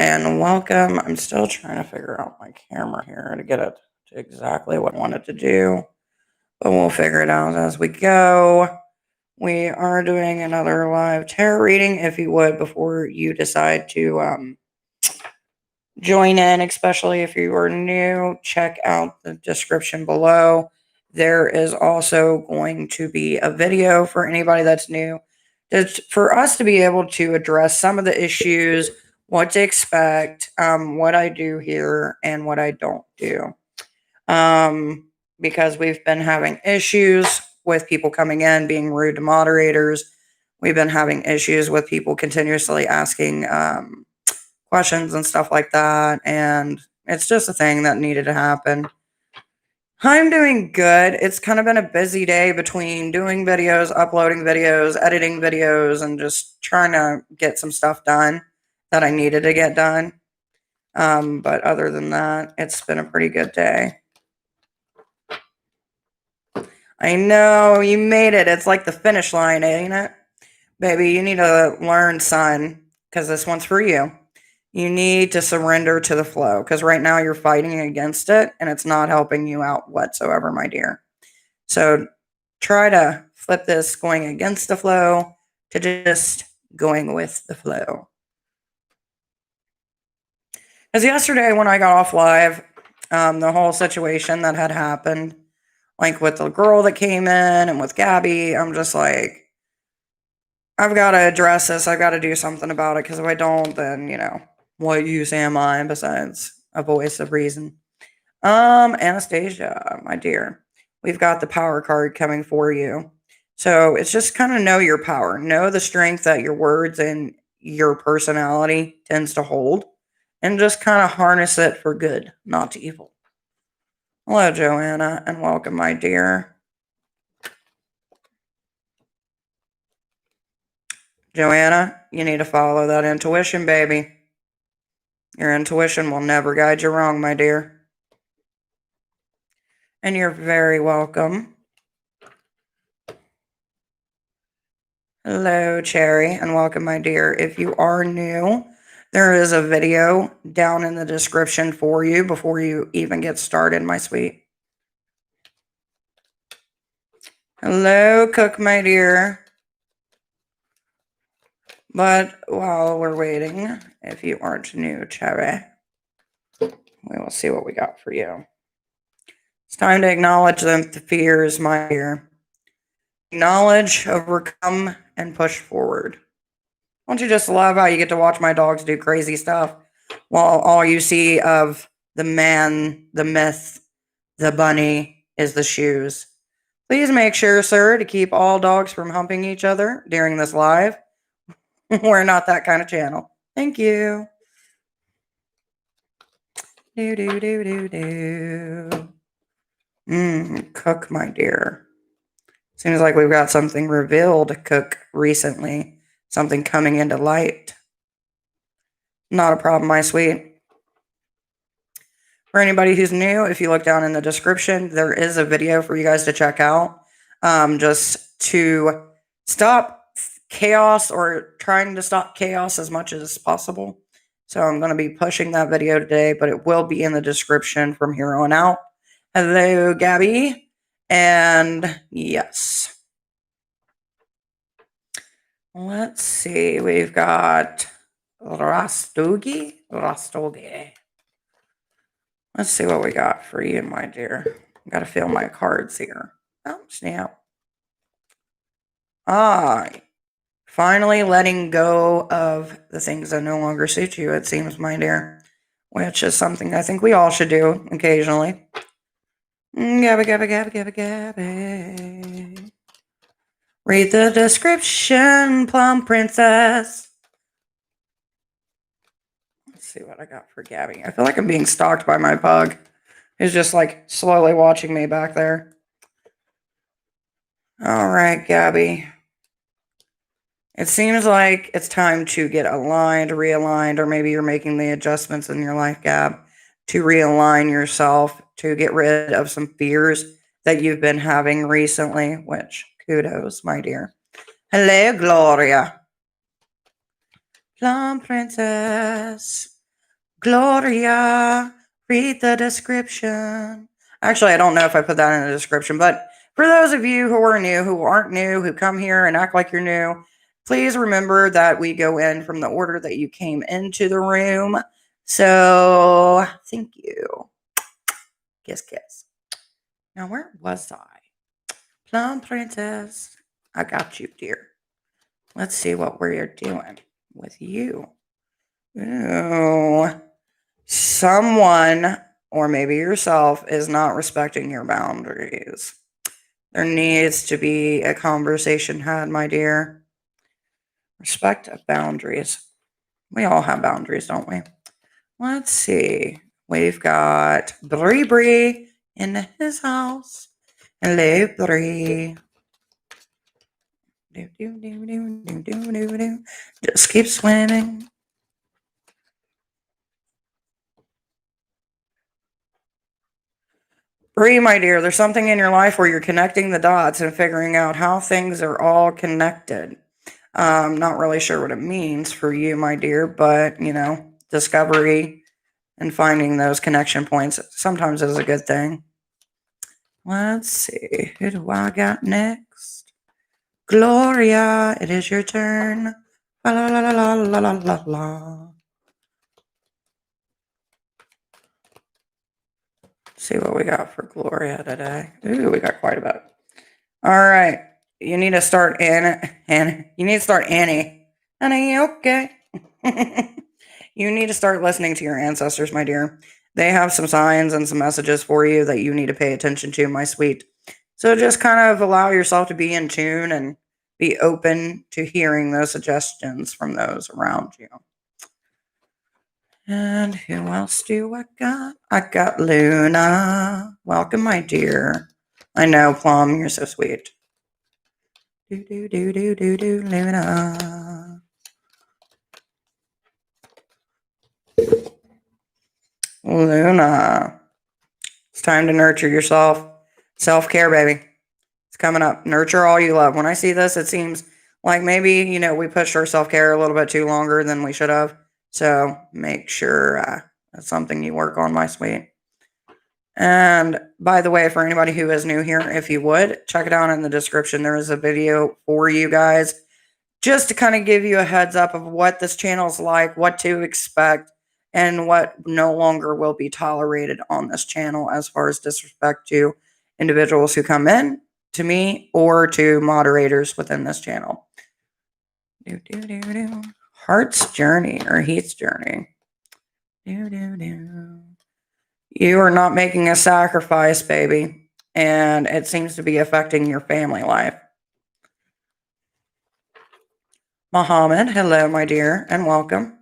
and welcome. I'm still trying to figure out my camera here to get it to exactly what I want it to do, but we'll figure it out as we go. We are doing another live tarot reading. If you would, before you decide to join in, especially if you are new, check out the description below. There is also going to be a video for anybody that's new, for us to be able to address some of the issues, what to expect, what I do here, and what I don't do. Because we've been having issues with people coming in being rude to moderators. We've been having issues with people continuously asking questions and stuff like that. And it's just a thing that needed to happen. I'm doing good. It's kind of been a busy day between doing videos, uploading videos, editing videos, and just trying to get some stuff done that I needed to get done. But other than that, it's been a pretty good day. I know, you made it. It's like the finish line, ain't it? Baby, you need to learn, son, because this one's for you. You need to surrender to the flow, because right now you're fighting against it, and it's not helping you out whatsoever, my dear. So try to flip this going against the flow to just going with the flow. As yesterday when I got off live, the whole situation that had happened, like with the girl that came in and with Gabby, I'm just like, I've got to address this. I've got to do something about it, because if I don't, then, what use am I besides a voice of reason? Anastasia, my dear, we've got the power card coming for you. So it's just kind of know your power. Know the strength that your words and your personality tends to hold, and just kind of harness it for good, not to evil. Hello, Joanna, and welcome, my dear. Joanna, you need to follow that intuition, baby. Your intuition will never guide you wrong, my dear. And you're very welcome. Hello, Cherry, and welcome, my dear. If you are new, there is a video down in the description for you before you even get started, my sweet. Hello, Cook, my dear. But while we're waiting, if you aren't new, Cherry, we will see what we got for you. It's time to acknowledge the fears, my dear. Acknowledge, overcome, and push forward. Don't you just love how you get to watch my dogs do crazy stuff while all you see of the man, the myth, the bunny is the shoes? Please make sure, sir, to keep all dogs from humping each other during this live. We're not that kind of channel. Thank you. Cook, my dear. Seems like we've got something revealed to Cook recently. Something coming into light. Not a problem, my sweet. For anybody who's new, if you look down in the description, there is a video for you guys to check out. Just to stop chaos, or trying to stop chaos as much as possible. So I'm going to be pushing that video today, but it will be in the description from here on out. Hello, Gabby. And yes. Let's see. We've got Rastogi. Let's see what we got for you, my dear. Got to feel my cards here. Oh, snap. Finally letting go of the things that no longer suit you, it seems, my dear. Which is something I think we all should do occasionally. Gabby. Read the description, plum princess. Let's see what I got for Gabby. I feel like I'm being stalked by my pug, who's just like slowly watching me back there. All right, Gabby. It seems like it's time to get aligned, realigned, or maybe you're making the adjustments in your life, Gab, to realign yourself, to get rid of some fears that you've been having recently, which, kudos, my dear. Hello, Gloria. Plum princess. Gloria, read the description. Actually, I don't know if I put that in the description, but for those of you who are new, who aren't new, who come here and act like you're new, please remember that we go in from the order that you came into the room. So, thank you. Kiss, kiss. Now, where was I? Plum Princess. I got you, dear. Let's see what we're doing with you. Ooh. Someone, or maybe yourself, is not respecting your boundaries. There needs to be a conversation had, my dear. Respect of boundaries. We all have boundaries, don't we? Let's see. We've got Brie Brie in his house. Hello, Brie. Just keep swimming. Brie, my dear, there's something in your life where you're connecting the dots and figuring out how things are all connected. I'm not really sure what it means for you, my dear, but, discovery and finding those connection points sometimes is a good thing. Let's see. Who do I got next? Gloria, it is your turn. La la la la la la la la. See what we got for Gloria today. Ooh, we got quite a bit. All right. You need to start Annie. You need to start Annie. Annie, okay. You need to start listening to your ancestors, my dear. They have some signs and some messages for you that you need to pay attention to, my sweet. So just kind of allow yourself to be in tune and be open to hearing those suggestions from those around you. And who else do I got? I got Luna. Welcome, my dear. I know, Plum, you're so sweet. Luna. Luna. It's time to nurture yourself. Self-care, baby. It's coming up. Nurture all you love. When I see this, it seems like maybe, we pushed our self-care a little bit too longer than we should have. So make sure that's something you work on, my sweet. And by the way, for anybody who is new here, if you would, check it out in the description. There is a video for you guys just to kind of give you a heads up of what this channel is like, what to expect, and what no longer will be tolerated on this channel as far as disrespect to individuals who come in, to me, or to moderators within this channel. Heart's journey or Heat's journey. You are not making a sacrifice, baby, and it seems to be affecting your family life. Muhammad, hello, my dear, and welcome.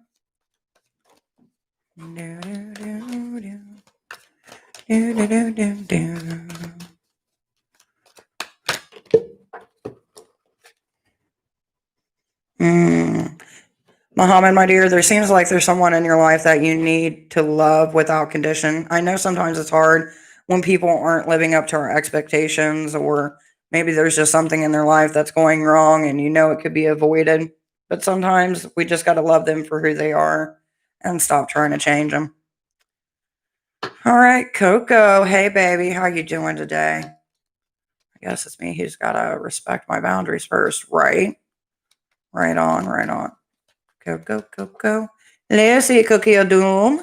Muhammad, my dear, there seems like there's someone in your life that you need to love without condition. I know sometimes it's hard when people aren't living up to our expectations, or maybe there's just something in their life that's going wrong and it could be avoided. But sometimes we just got to love them for who they are and stop trying to change them. All right, Coco. Hey, baby. How you doing today? I guess it's me who's got to respect my boundaries first, right? Right on, right on. Coco. Let's see, Cookie of Doom.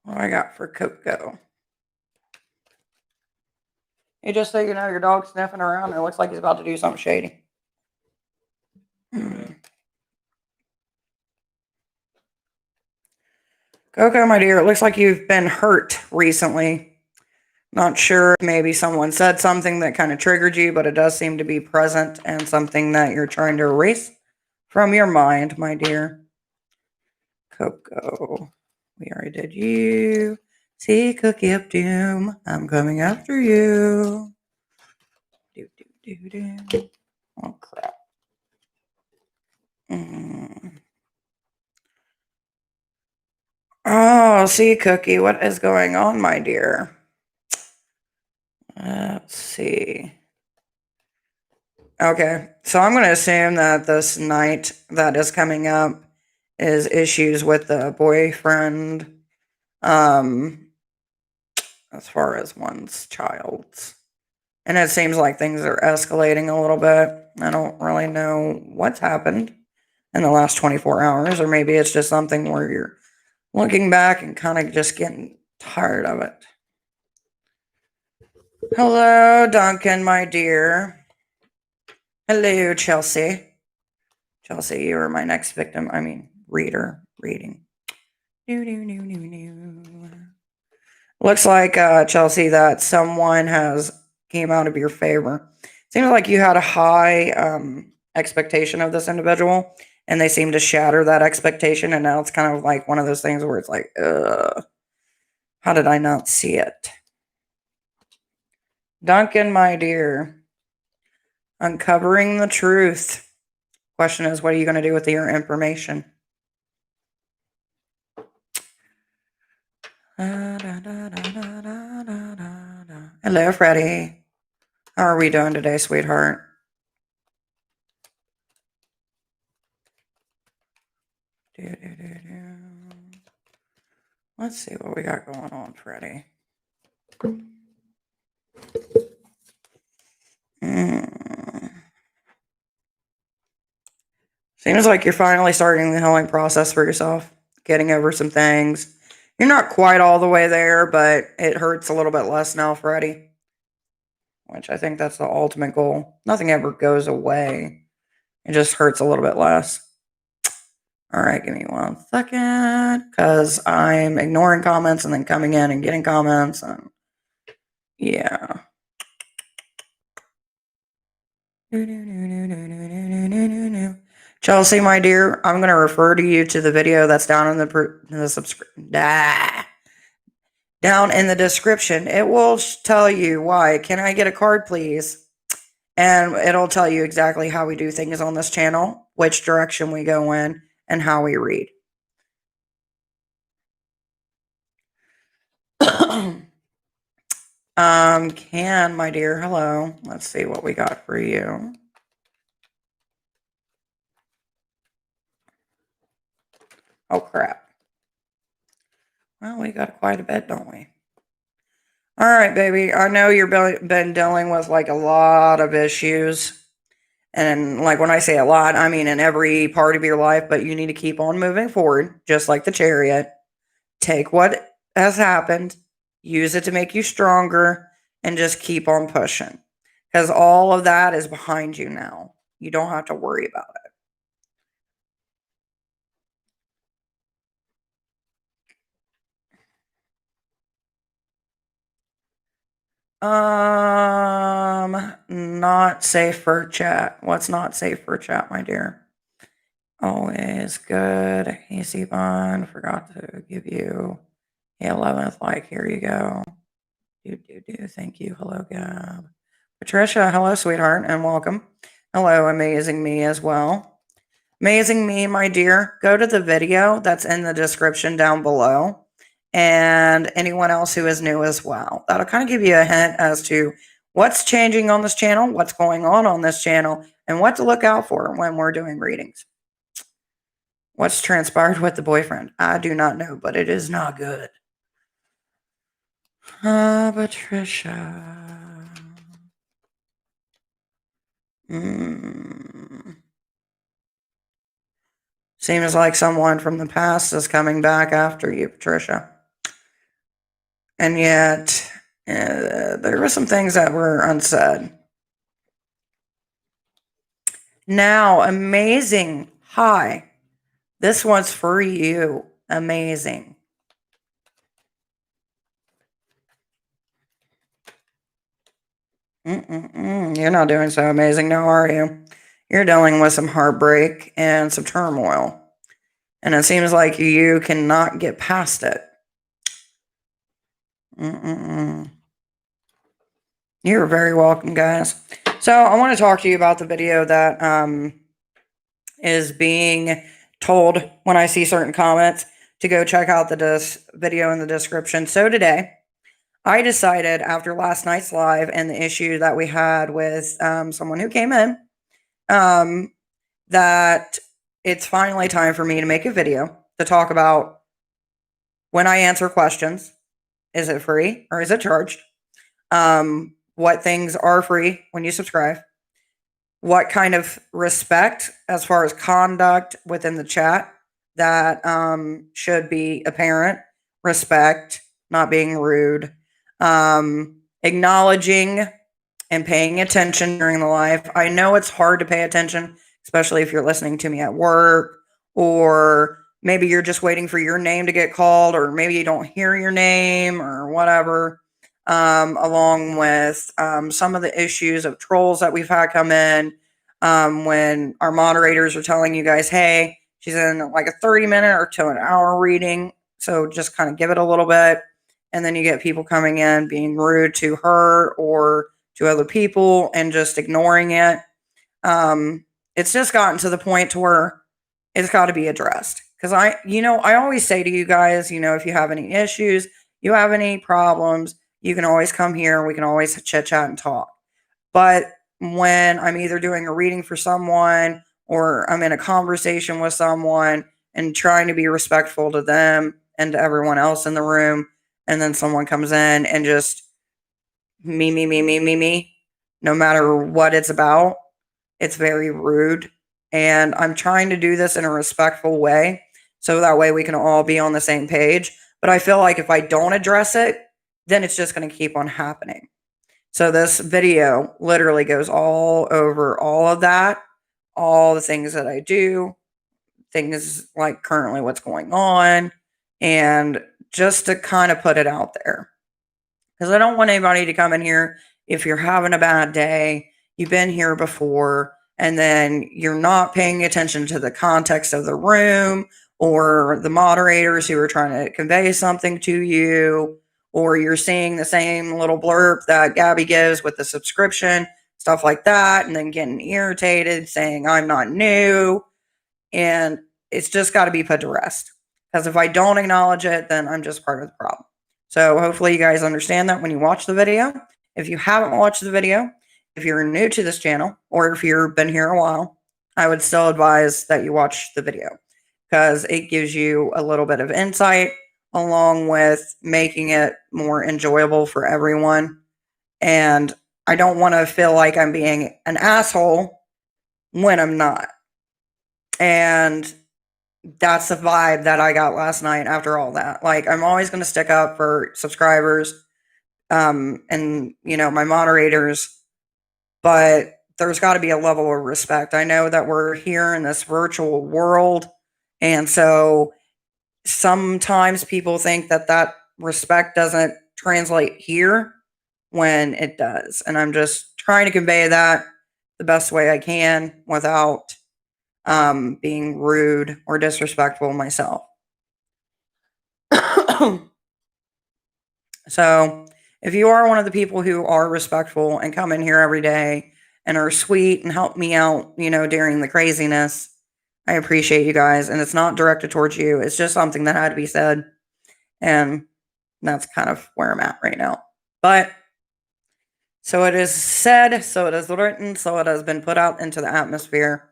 What do I got for Coco? Hey, just so you know, your dog's sniffing around and it looks like he's about to do something shady. Coco, my dear, it looks like you've been hurt recently. Not sure if maybe someone said something that kind of triggered you, but it does seem to be present and something that you're trying to erase from your mind, my dear. Coco, we already did you. See, Cookie of Doom, I'm coming after you. Oh, crap. Oh, see, Cookie, what is going on, my dear? Let's see. Okay, so I'm going to assume that this night that is coming up is issues with the boyfriend, as far as one's child's. And it seems like things are escalating a little bit. I don't really know what's happened in the last 24 hours, or maybe it's just something where you're looking back and kind of just getting tired of it. Hello, Duncan, my dear. Hello, Chelsea. Chelsea, you are my next victim. I mean, reading. Looks like, Chelsea, that someone has came out of your favor. Seems like you had a high expectation of this individual, and they seem to shatter that expectation, and now it's kind of like one of those things where it's like, how did I not see it? Duncan, my dear, uncovering the truth. Question is, what are you going to do with your information? Hello, Freddie. How are we doing today, sweetheart? Let's see what we got going on, Freddie. Seems like you're finally starting the healing process for yourself, getting over some things. You're not quite all the way there, but it hurts a little bit less now, Freddie. Which I think that's the ultimate goal. Nothing ever goes away. It just hurts a little bit less. All right, give me 1 second, because I'm ignoring comments and then coming in and getting comments, and yeah. Chelsea, my dear, I'm going to refer to you to the video that's down in down in the description. It will tell you why. Can I get a card, please? And it'll tell you exactly how we do things on this channel, which direction we go in, and how we read. Can, my dear, hello. Let's see what we got for you. Oh, crap. Well, we got quite a bit, don't we? All right, baby. I know you've been dealing with like a lot of issues. And like when I say a lot, I mean in every part of your life, but you need to keep on moving forward, just like the Chariot. Take what has happened, use it to make you stronger, and just keep on pushing. Because all of that is behind you now. You don't have to worry about it. Not safe for chat. What's not safe for chat, my dear? Always good. Easy fun. Forgot to give you the 11th like. Here you go. Thank you. Hello, Gab. Patricia, hello, sweetheart, and welcome. Hello, Amazing Me as well. Amazing Me, my dear, go to the video that's in the description down below. And anyone else who is new as well. That'll kind of give you a hint as to what's changing on this channel, what's going on this channel, and what to look out for when we're doing readings. What's transpired with the boyfriend? I do not know, but it is not good. Patricia. Seems like someone from the past is coming back after you, Patricia. And yet, there were some things that were unsaid. Now, amazing. Hi. This one's for you. Amazing. You're not doing so amazing now, are you? You're dealing with some heartbreak and some turmoil. And it seems like you cannot get past it. You're very welcome, guys. So I want to talk to you about the video that is being told when I see certain comments to go check out the video in the description. So today, I decided after last night's live and the issue that we had with someone who came in, that it's finally time for me to make a video to talk about when I answer questions. Is it free or is it charged? What things are free when you subscribe? What kind of respect as far as conduct within the chat that should be apparent? Respect, not being rude, acknowledging and paying attention during the live. I know it's hard to pay attention, especially if you're listening to me at work, or maybe you're just waiting for your name to get called, or maybe you don't hear your name or whatever. Along with some of the issues of trolls that we've had come in, when our moderators are telling you guys, hey, she's in like a 30-minute or to an hour reading, so just kind of give it a little bit. And then you get people coming in being rude to her or to other people and just ignoring it. It's just gotten to the point to where it's got to be addressed. Because I always say to you guys, if you have any issues, you have any problems, you can always come here. We can always chit chat and talk. But when I'm either doing a reading for someone or I'm in a conversation with someone and trying to be respectful to them and to everyone else in the room, and then someone comes in and just me, no matter what it's about, it's very rude. And I'm trying to do this in a respectful way so that way we can all be on the same page. But I feel like if I don't address it, then it's just going to keep on happening. So this video literally goes all over all of that, all the things that I do, things like currently what's going on, and just to kind of put it out there. Because I don't want anybody to come in here if you're having a bad day, you've been here before, and then you're not paying attention to the context of the room or the moderators who are trying to convey something to you, or you're seeing the same little blurb that Gabby gives with the subscription, stuff like that, and then getting irritated saying, I'm not new. And it's just got to be put to rest. Because if I don't acknowledge it, then I'm just part of the problem. So hopefully you guys understand that when you watch the video. If you haven't watched the video, if you're new to this channel, or if you've been here a while, I would still advise that you watch the video because it gives you a little bit of insight along with making it more enjoyable for everyone. And I don't want to feel like I'm being an asshole when I'm not. And that's the vibe that I got last night after all that. Like, I'm always going to stick up for subscribers, and, my moderators, but there's got to be a level of respect. I know that we're here in this virtual world, and so sometimes people think that respect doesn't translate here when it does. And I'm just trying to convey that the best way I can without being rude or disrespectful myself. So if you are one of the people who are respectful and come in here every day and are sweet and help me out, during the craziness, I appreciate you guys. And it's not directed towards you. It's just something that had to be said. And that's kind of where I'm at right now. But so it is said, so it is written, so it has been put out into the atmosphere.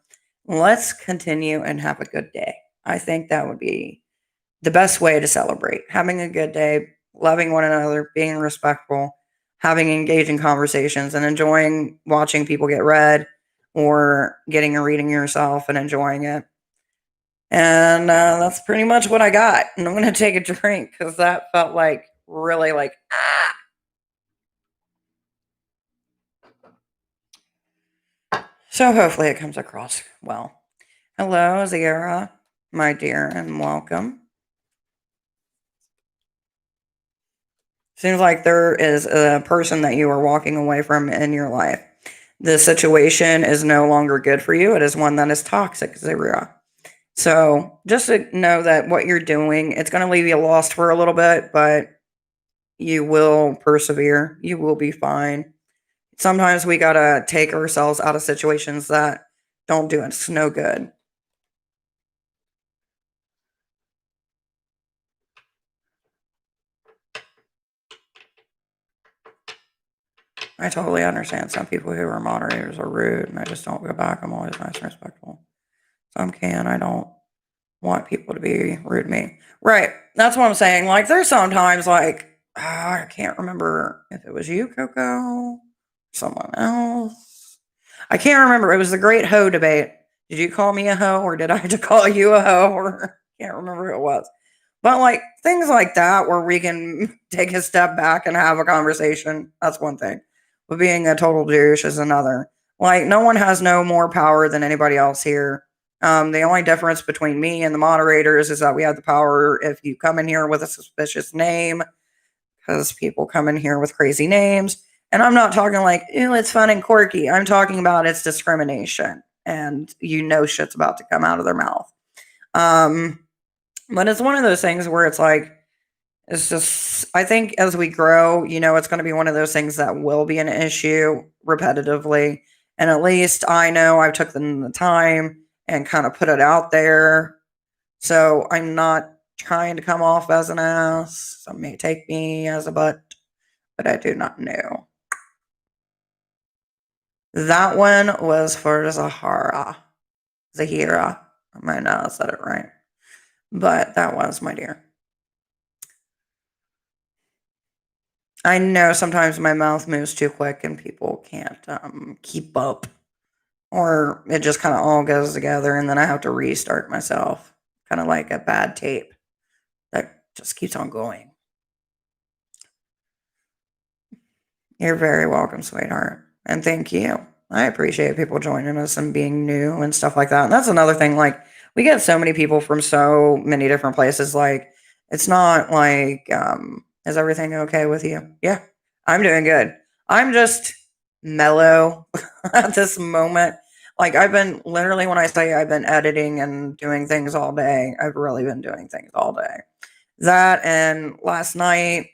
Let's continue and have a good day. I think that would be the best way to celebrate. Having a good day, loving one another, being respectful, having engaging conversations, and enjoying watching people get read or getting a reading yourself and enjoying it. And that's pretty much what I got. And I'm going to take a drink because that felt like really like, ah. So hopefully it comes across well. Hello, Zara, my dear, and welcome. Seems like there is a person that you are walking away from in your life. The situation is no longer good for you. It is one that is toxic, Zara. So just to know that what you're doing, it's going to leave you lost for a little bit, but you will persevere. You will be fine. Sometimes we got to take ourselves out of situations that don't do us no good. I totally understand some people who are moderators are rude, and I just don't go back. I'm always nice and respectful. Some can. I don't want people to be rude to me. Right. That's what I'm saying. Like, there's sometimes, like, I can't remember if it was you, Coco, someone else. I can't remember. It was the great hoe debate. Did you call me a hoe or did I have to call you a hoe? Or can't remember who it was. But like things like that where we can take a step back and have a conversation, that's one thing. But being a total douche is another. Like no one has no more power than anybody else here. The only difference between me and the moderators is that we have the power if you come in here with a suspicious name, because people come in here with crazy names. And I'm not talking like, ew, it's fun and quirky. I'm talking about it's discrimination and you know shit's about to come out of their mouth. But it's one of those things where it's like, it's just, I think as we grow, it's going to be one of those things that will be an issue repetitively. And at least I know I've took the time and kind of put it out there. So I'm not trying to come off as an ass. Some may take me as a butt, but I do not know. That one was for Zahara. Zahira. I might not have said it right. But that was, my dear. I know sometimes my mouth moves too quick and people can't keep up. Or it just kind of all goes together and then I have to restart myself. Kind of like a bad tape that just keeps on going. You're very welcome, sweetheart. And thank you. I appreciate people joining us and being new and stuff like that. And that's another thing. Like, we get so many people from so many different places. Like, it's not like, is everything okay with you? Yeah, I'm doing good. I'm just mellow at this moment. Like, I've been literally, when I say I've been editing and doing things all day, I've really been doing things all day. That and last night,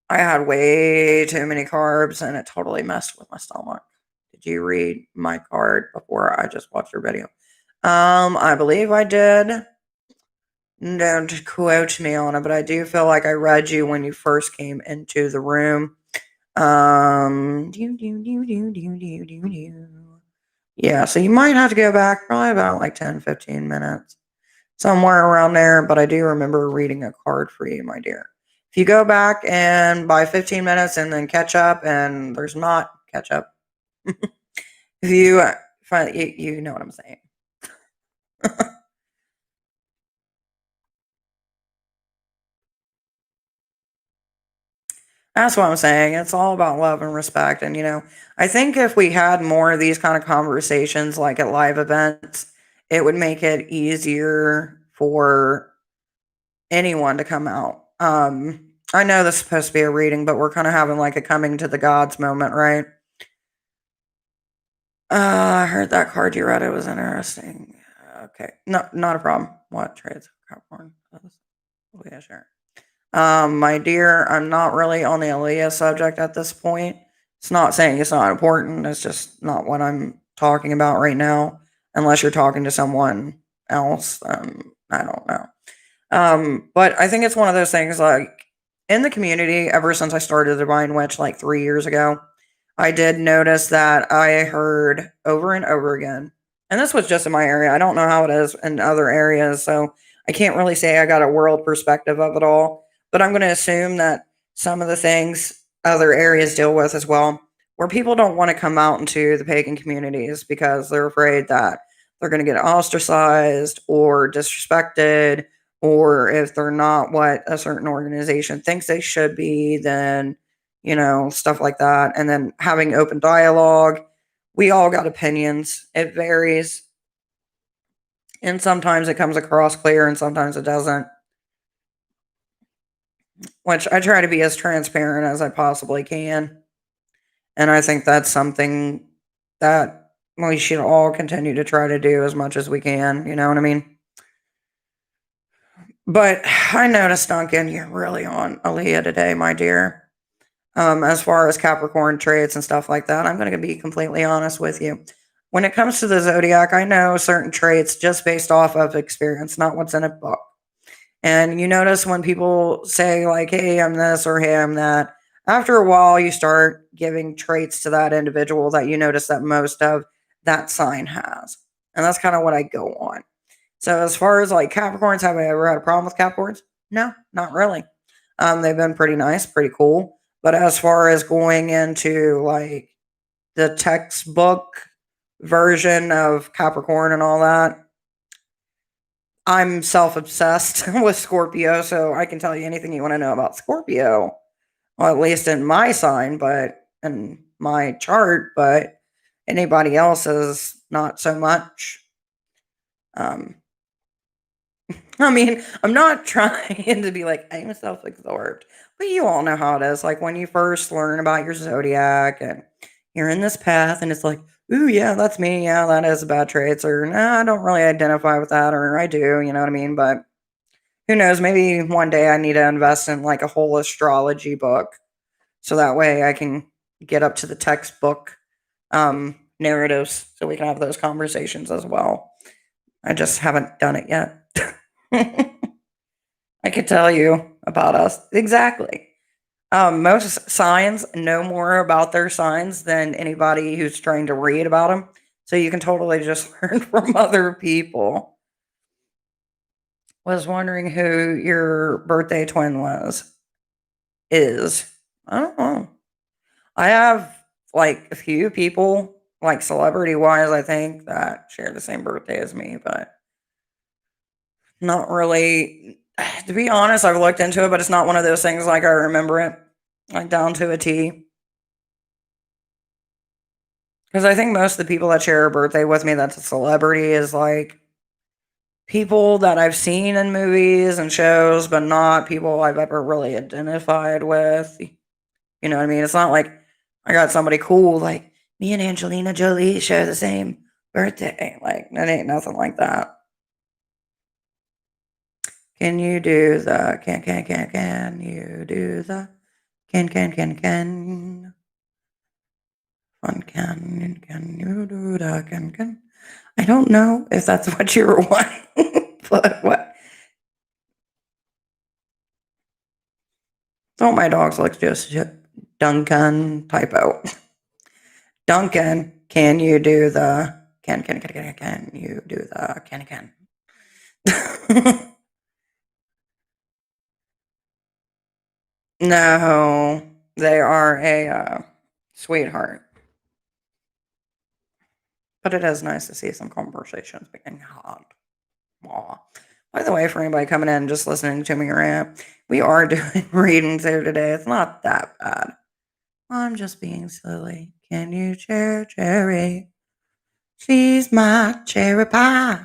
I had way too many carbs and it totally messed with my stomach. Did you read my card before I just watched your video? I believe I did. Don't quote me on it, but I do feel like I read you when you first came into the room. Yeah, so you might have to go back probably about like 10, 15 minutes. Somewhere around there, but I do remember reading a card for you, my dear. If you go back and by 15 minutes and then catch up, and there's not catch up, if you find you know what I'm saying. That's what I'm saying. It's all about love and respect. And, I think if we had more of these kind of conversations, like at live events, it would make it easier for anyone to come out. I know this is supposed to be a reading, but we're kind of having like a coming to the gods moment, right? I heard that card you read. It was interesting. Okay. No, not a problem. What trades? Capricorn. Oh, yeah, sure. My dear, I'm not really on the Aaliyah subject at this point. It's not saying it's not important. It's just not what I'm talking about right now. Unless you're talking to someone else, I don't know. But I think it's one of those things like in the community, ever since I started the Divine Witch like 3 years ago, I did notice that I heard over and over again, and this was just in my area. I don't know how it is in other areas, so I can't really say I got a world perspective of it all, but I'm going to assume that some of the things other areas deal with as well, where people don't want to come out into the pagan communities because they're afraid that they're going to get ostracized or disrespected, or if they're not what a certain organization thinks they should be, then stuff like that. And then having open dialogue. We all got opinions. It varies. And sometimes it comes across clear and sometimes it doesn't. Which I try to be as transparent as I possibly can. And I think that's something that we should all continue to try to do as much as we can. You know what I mean? But I noticed, Duncan, you're really on Aaliyah today, my dear. As far as Capricorn traits and stuff like that, I'm going to be completely honest with you. When it comes to the zodiac, I know certain traits just based off of experience, not what's in a book. And you notice when people say, like, hey, I'm this or hey, I'm that, after a while, you start giving traits to that individual that you notice that most of that sign has. And that's kind of what I go on. So as far as like Capricorns, have I ever had a problem with Capricorns? No, not really. They've been pretty nice, pretty cool. But as far as going into like the textbook version of Capricorn and all that, I'm self-obsessed with Scorpio, so I can tell you anything you want to know about Scorpio. Well, at least in my sign, but in my chart, but anybody else's not so much. Um, I mean, I'm not trying to be like, I'm self-absorbed, but you all know how it is. Like when you first learn about your zodiac and you're in this path and it's like, ooh, yeah, that's me. Yeah, that is bad traits. Or, nah, I don't really identify with that. Or I do, you know what I mean? But who knows? Maybe one day I need to invest in like a whole astrology book. So that way I can get up to the textbook narratives so we can have those conversations as well. I just haven't done it yet. I could tell you about us. Exactly. Most signs know more about their signs than anybody who's trying to read about them. So you can totally just learn from other people. Was wondering who your birthday twin is. I don't know. I have like a few people, like celebrity wise, I think, that share the same birthday as me, but not really. To be honest, I've looked into it, but it's not one of those things like I remember it, like down to a T. Because I think most of the people that share a birthday with me that's a celebrity is like people that I've seen in movies and shows, but not people I've ever really identified with. You know what I mean? It's not like I got somebody cool like me and Angelina Jolie share the same birthday. Like, that ain't nothing like that. Can you do the can you do the can fun can you do the can? I don't know if that's what you were wanting, but what? Oh, my dog's like just Duncan typo. Duncan, can you do the can you do the can? No, they are a sweetheart. But it is nice to see some conversations being had. Aw. By the way, for anybody coming in and just listening to me rant, we are doing readings here today. It's not that bad. I'm just being silly. Can you share cherry? She's my cherry pie.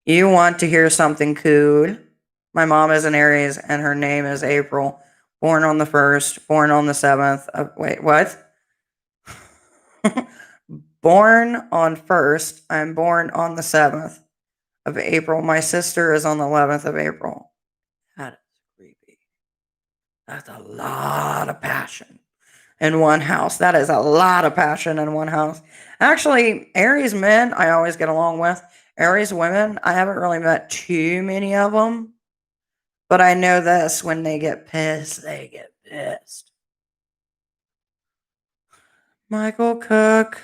You want to hear something cool? My mom is an Aries and her name is April. Born on the 1st, born on the 7th. Wait, what? Born on 1st. I'm born on the 7th of April. My sister is on the 11th of April. That is creepy. That's a lot of passion in one house. That is a lot of passion in one house. Actually, Aries men, I always get along with. Aries women, I haven't really met too many of them. But I know this, when they get pissed, they get pissed. Michael Cook,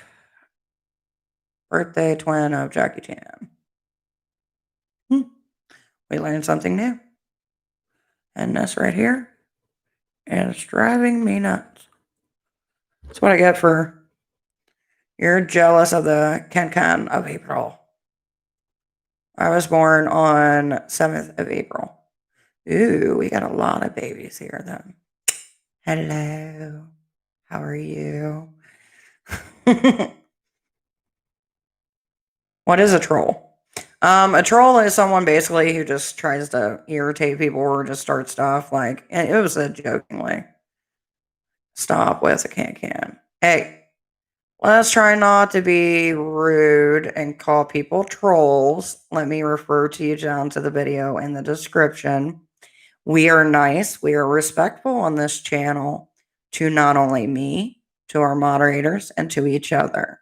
birthday twin of Jackie Chan. We learned something new. And this right here is driving me nuts. That's what I get for you're jealous of the Can of April. I was born on 7th of April. Ooh, we got a lot of babies here then. Hello. How are you? What is a troll? A troll is someone basically who just tries to irritate people or just start stuff. Like, and it was a jokingly. Stop with a can. Hey, let's try not to be rude and call people trolls. Let me refer to you down to the video in the description. We are nice, we are respectful on this channel to not only me, to our moderators, and to each other.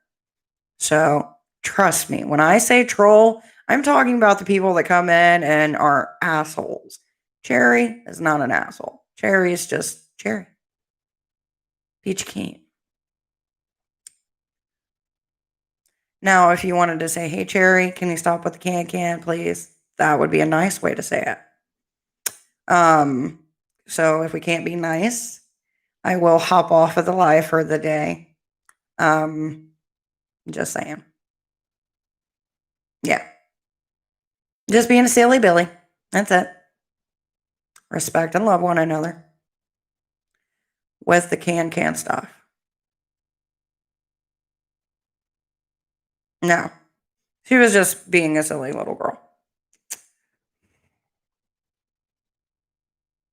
So trust me, when I say troll, I'm talking about the people that come in and are assholes. Cherry is not an asshole. Cherry is just Cherry. Peach King. Now, if you wanted to say, hey, Cherry, can you stop with the can, please? That would be a nice way to say it. So if we can't be nice, I will hop off of the live for the day. Just saying. Yeah. Just being a silly Billy. That's it. Respect and love one another. With the can stuff. No. She was just being a silly little girl.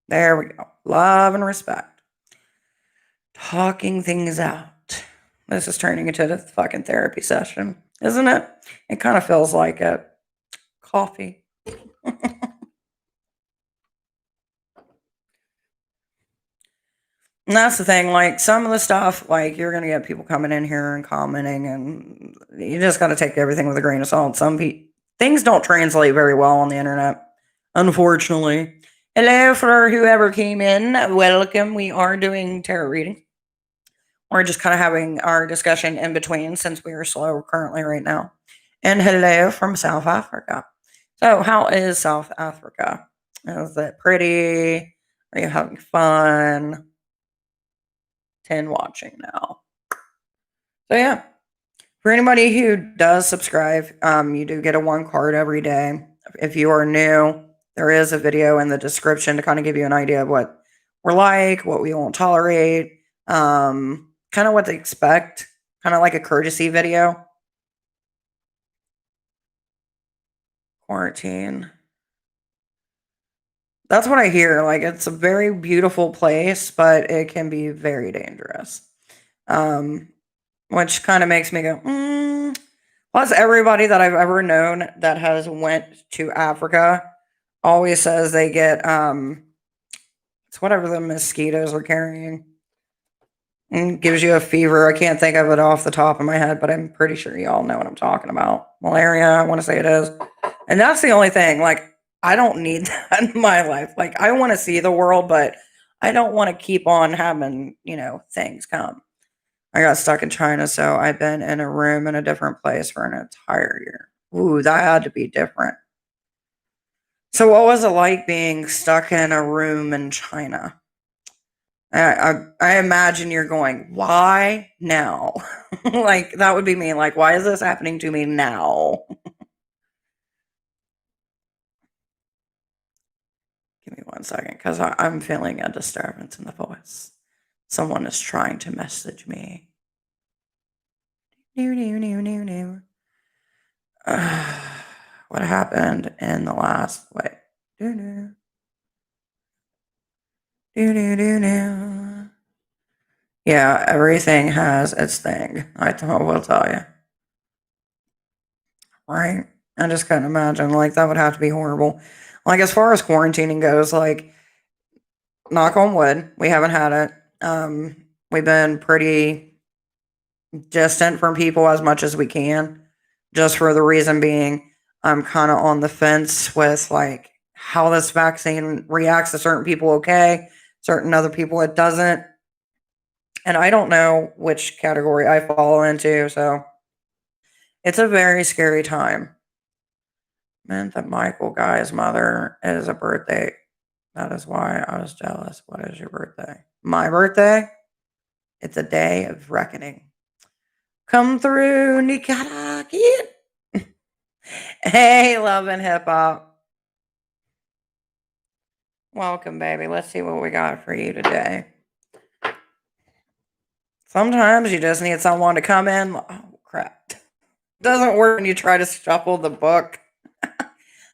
There we go. Love and respect. Talking things out. This is turning into the fucking therapy session, isn't it? It kind of feels like it. Coffee. And that's the thing, like some of the stuff, like you're gonna get people coming in here and commenting, and you just got to take everything with a grain of salt. Some things don't translate very well on the internet, unfortunately. Hello for whoever came in. Welcome. We are doing tarot reading. We're just kind of having our discussion in between since we are slow currently right now. And hello from South Africa. So, how is South Africa? Is it pretty? Are you having fun? 10 watching now. So yeah, for anybody who does subscribe, you do get a 1 card every day. If you are new, there is a video in the description to kind of give you an idea of what we're like, what we won't tolerate, kind of what to expect, kind of like a courtesy video. Quarantine. That's what I hear. Like, it's a very beautiful place, but it can be very dangerous. Which kind of makes me go, Plus, everybody that I've ever known that has went to Africa always says they get, it's whatever the mosquitoes are carrying. And gives you a fever. I can't think of it off the top of my head, but I'm pretty sure y'all know what I'm talking about. Malaria, I want to say it is. And that's the only thing. Like, I don't need that in my life. Like, I want to see the world, but I don't want to keep on having, things come. I got stuck in China, so I've been in a room in a different place for an entire year. Ooh, that had to be different. So what was it like being stuck in a room in China? I imagine you're going, why now? Like, that would be me. Like, why is this happening to me now? Give me 1 second, because I'm feeling a disturbance in the voice. Someone is trying to message me. What happened in the last, wait. Yeah, everything has its thing. I will tell you. Right? I just couldn't imagine. Like, that would have to be horrible. Like, as far as quarantining goes, like, knock on wood, we haven't had it. We've been pretty distant from people as much as we can, just for the reason being, I'm kind of on the fence with, like, how this vaccine reacts to certain people, okay, certain other people it doesn't. And I don't know which category I fall into, so it's a very scary time. Meant that Michael Guy's mother is a birthday. That is why I was jealous. What is your birthday? My birthday? It's a day of reckoning. Come through, Nikata kid. Hey, love and hip hop. Welcome, baby. Let's see what we got for you today. Sometimes you just need someone to come in. Oh, crap. It doesn't work when you try to shuffle the book.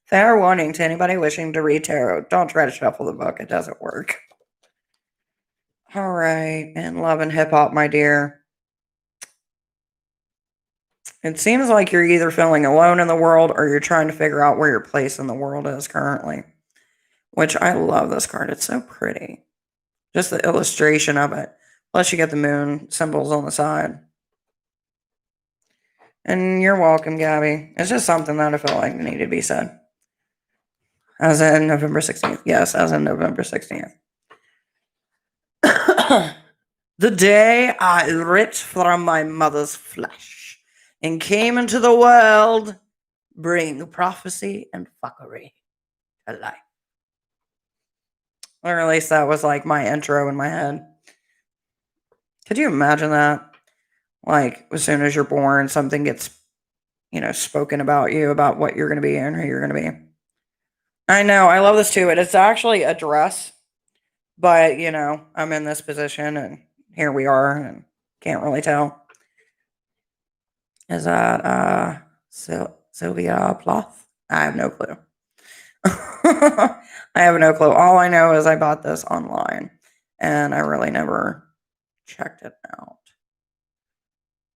Fair warning to anybody wishing to read tarot. Don't try to shuffle the book. It doesn't work. All right. And love and hip hop, my dear. It seems like you're either feeling alone in the world or you're trying to figure out where your place in the world is currently. Which I love this card. It's so pretty. Just the illustration of it. Plus you get the moon symbols on the side. And you're welcome, Gabby. It's just something that I feel like needed to be said. As in November 16th. Yes, as in November 16th. The day I ripped from my mother's flesh. and came into the world, bringing prophecy and fuckery to life. Or at least that was like my intro in my head. Could you imagine that? Like, as soon as you're born, something gets, spoken about you, about what you're going to be and who you're going to be. I know. I love this too. It's actually a dress, but, I'm in this position and here we are and can't really tell. Is that Sylvia Plath? I have no clue. I have no clue. All I know is I bought this online and I really never checked it out.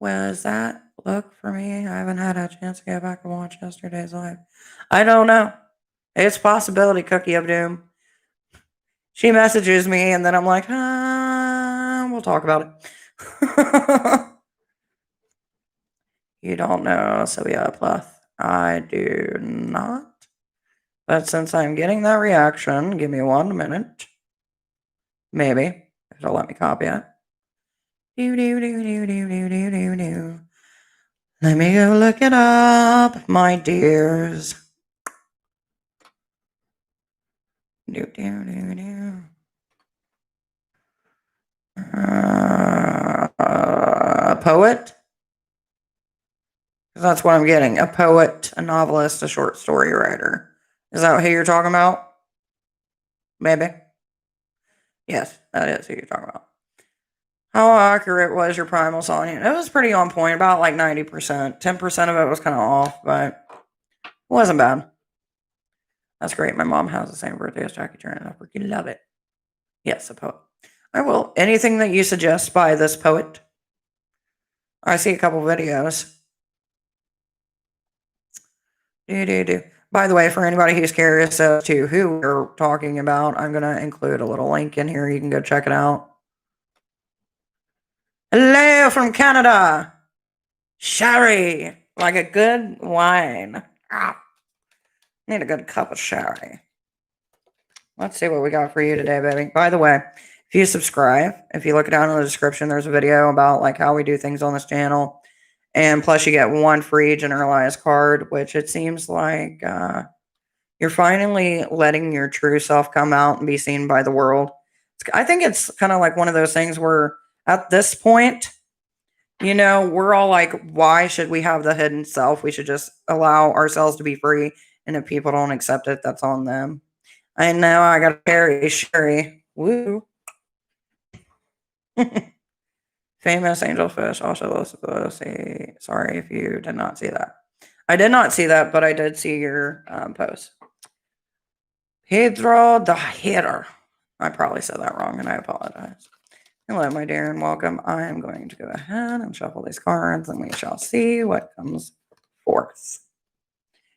Was that look for me? I haven't had a chance to go back and watch yesterday's live. I don't know. It's possibility, Cookie of Doom. She messages me and then I'm like, we'll talk about it. You don't know Sylvia Plath? I do not. But since I'm getting that reaction, give me 1 minute. Maybe. If it'll let me copy it. Let me go look it up, my dears. A poet? That's what I'm getting. A poet, a novelist, a short story writer. Is that who you're talking about? Maybe. Yes, that is who you're talking about. How accurate was your primal song? It was pretty on point, about like 90%. 10% of it was kind of off, but it wasn't bad. That's great. My mom has the same birthday as Jackie Turner. I freaking love it. Yes, a poet. I will. Anything that you suggest by this poet? I see a couple videos. By the way, for anybody who's curious as to who we're talking about, I'm going to include a little link in here. You can go check it out. Hello from Canada. Sherry. Like a good wine. Need a good cup of sherry. Let's see what we got for you today, baby. By the way, if you subscribe, if you look down in the description, there's a video about like how we do things on this channel. And plus you get one free generalized card, which it seems like you're finally letting your true self come out and be seen by the world. I think it's kind of like one of those things where at this point, we're all like, why should we have the hidden self? We should just allow ourselves to be free. And if people don't accept it, that's on them. I know I got to carry Sherry. Woo. Famous angelfish also say sorry if you did not see that. I did not see that, but I did see your post. Pedro the Hitter. I probably said that wrong and I apologize. Hello, my dear, and welcome. I am going to go ahead and shuffle these cards and we shall see what comes forth.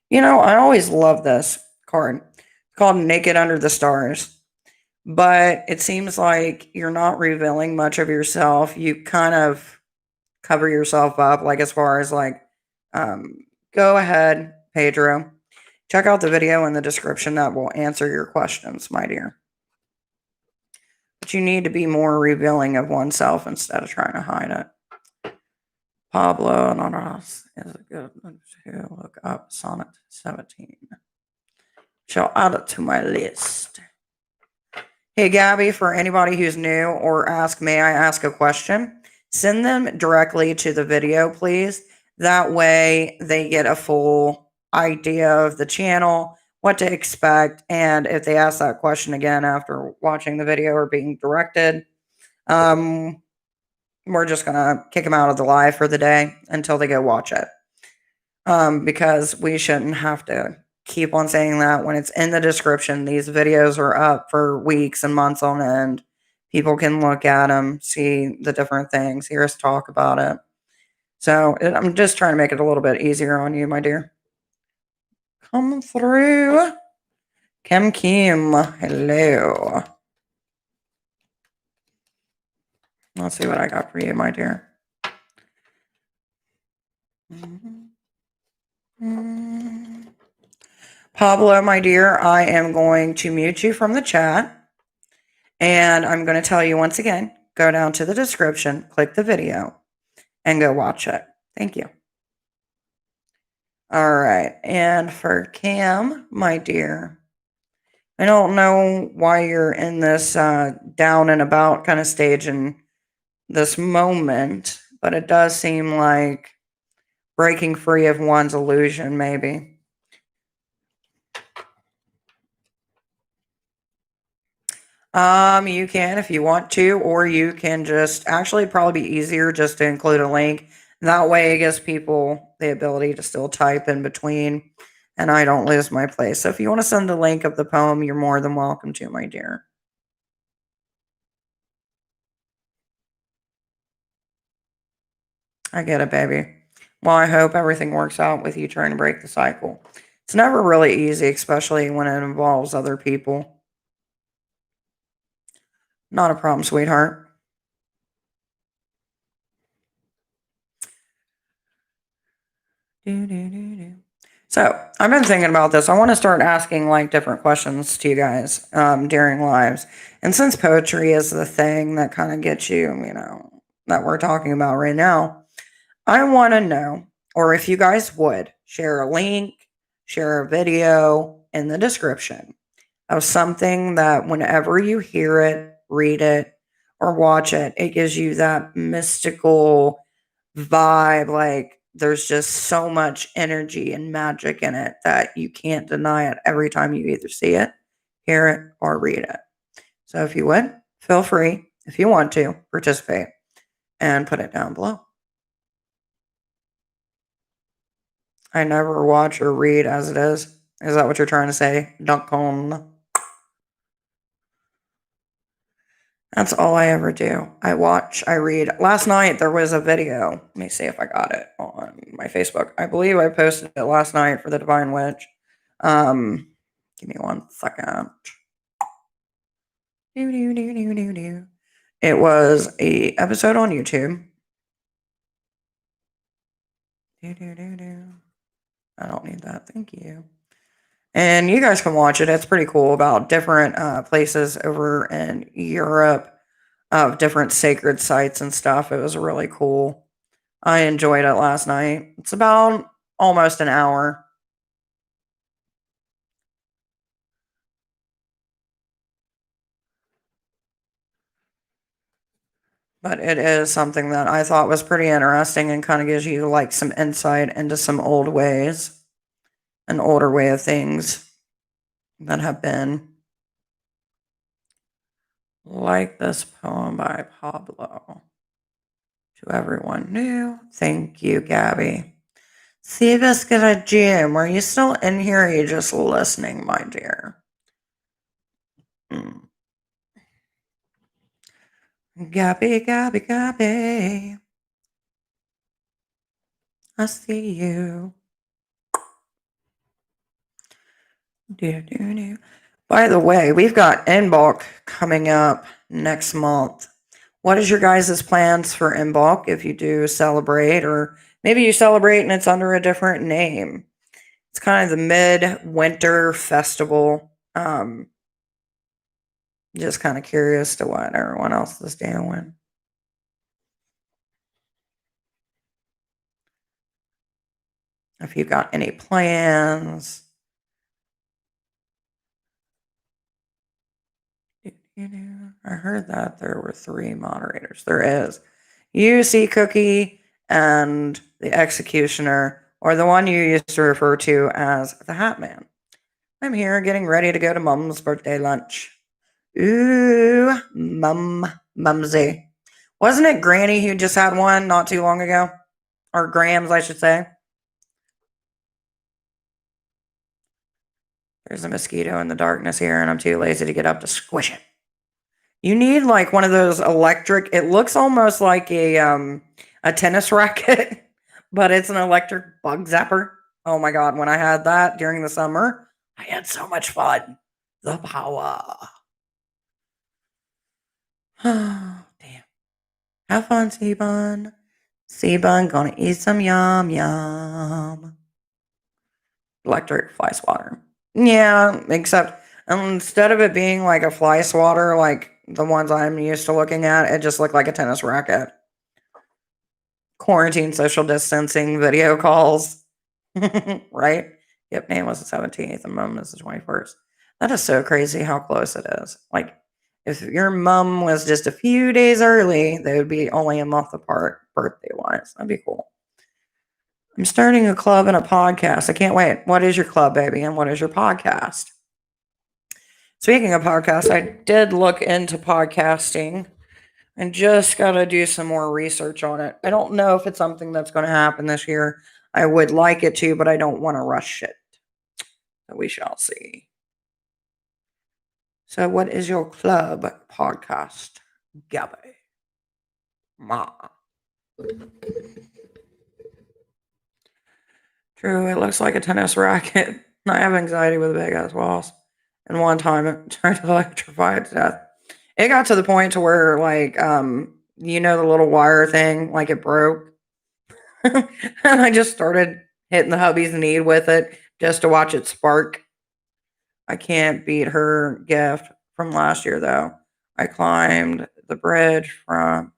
I always love this card. It's called Naked Under the Stars. But it seems like you're not revealing much of yourself. You kind of cover yourself up, like as far as like, go ahead, Pedro. Check out the video in the description that will answer your questions, my dear. But you need to be more revealing of oneself instead of trying to hide it. Pablo Naras is a good one to look up. Sonnet 17. Shall add it to my list. Hey, Gabby, for anybody who's new or may I ask a question? Send them directly to the video, please. That way they get a full idea of the channel, what to expect, and if they ask that question again after watching the video or being directed, we're just going to kick them out of the live for the day until they go watch it. Because we shouldn't have to keep on saying that when it's in the description. These videos are up for weeks and months on end. People can look at them, see the different things, hear us talk about it. So I'm just trying to make it a little bit easier on you, my dear. Come through. Kim, hello. Let's see what I got for you, my dear. Pablo, my dear, I am going to mute you from the chat. And I'm going to tell you once again, go down to the description, click the video, and go watch it. Thank you. All right. And for Cam, my dear, I don't know why you're in this down and about kind of stage in this moment, but it does seem like breaking free of one's illusion, maybe. You can if you want to, or you can just actually probably be easier just to include a link. That way it gives people the ability to still type in between and I don't lose my place. So if you want to send a link of the poem, you're more than welcome to, my dear. I get it, baby. Well, I hope everything works out with you trying to break the cycle. It's never really easy, especially when it involves other people. Not a problem, sweetheart. So I've been thinking about this. I want to start asking like different questions to you guys during lives. And since poetry is the thing that kind of gets you, that we're talking about right now, I want to know, or if you guys would, share a link, share a video in the description of something that whenever you hear it, read it, or watch it, it gives you that mystical vibe. Like there's just so much energy and magic in it that you can't deny it every time you either see it, hear it, or read it. So if you would, feel free, if you want to, participate and put it down below. I never watch or read as it is. Is that what you're trying to say? Duncan? That's all I ever do. I watch, I read. Last night there was a video. Let me see if I got it on my Facebook. I believe I posted it last night for the Divine Witch. Give me 1 second. It was a episode on YouTube. I don't need that. Thank you. And you guys can watch it. It's pretty cool about different places over in Europe of different sacred sites and stuff. It was really cool. I enjoyed it last night. It's about almost an hour. But it is something that I thought was pretty interesting and kind of gives you like some insight into some old ways, an older way of things that have been. Like this poem by Pablo. To everyone new, thank you, Gabby. Seabiscuit at Jim, are you still in here or are you just listening, my dear? Gabby, Gabby, Gabby. I see you. By the way, we've got Inbox coming up next month. What is your guys' plans for Inbox if you do celebrate, or maybe you celebrate and it's under a different name? It's kind of the mid-winter festival. Just kind of curious to what everyone else is doing. If you've got any plans. I heard that there were 3 moderators. There is. You, C Cookie, and the Executioner, or the one you used to refer to as the Hat Man. I'm here getting ready to go to Mom's birthday lunch. Ooh, Mumsy. Wasn't it Granny who just had one not too long ago? Or Grams, I should say. There's a mosquito in the darkness here, and I'm too lazy to get up to squish it. You need like one of those electric. It looks almost like a tennis racket, but it's an electric bug zapper. Oh my god! When I had that during the summer, I had so much fun. The power. Oh damn! Have fun, Seabun. Seabun gonna eat some yum yum. Electric fly swatter. Yeah, except instead of it being like a fly swatter, like the ones I'm used to looking at, it just looked like a tennis racket. Quarantine, social distancing, video calls. Right? Yep, name was the 17th and mom is the 21st. That is so crazy how close it is. Like, if your mom was just a few days early, they would be only a month apart birthday wise. That'd be cool. I'm starting a club and a podcast. I can't wait. What is your club, baby? And what is your podcast? Speaking of podcasts, I did look into podcasting and just got to do some more research on it. I don't know if it's something that's going to happen this year. I would like it to, but I don't want to rush it. So we shall see. So, what is your club podcast, Gabby? Ma. True, it looks like a tennis racket. I have anxiety with big ass walls. And one time it tried to electrify it to death. It got to the point to where, like, the little wire thing, like it broke. And I just started hitting the hubby's knee with it just to watch it spark. I can't beat her gift from last year, though. I climbed the bridge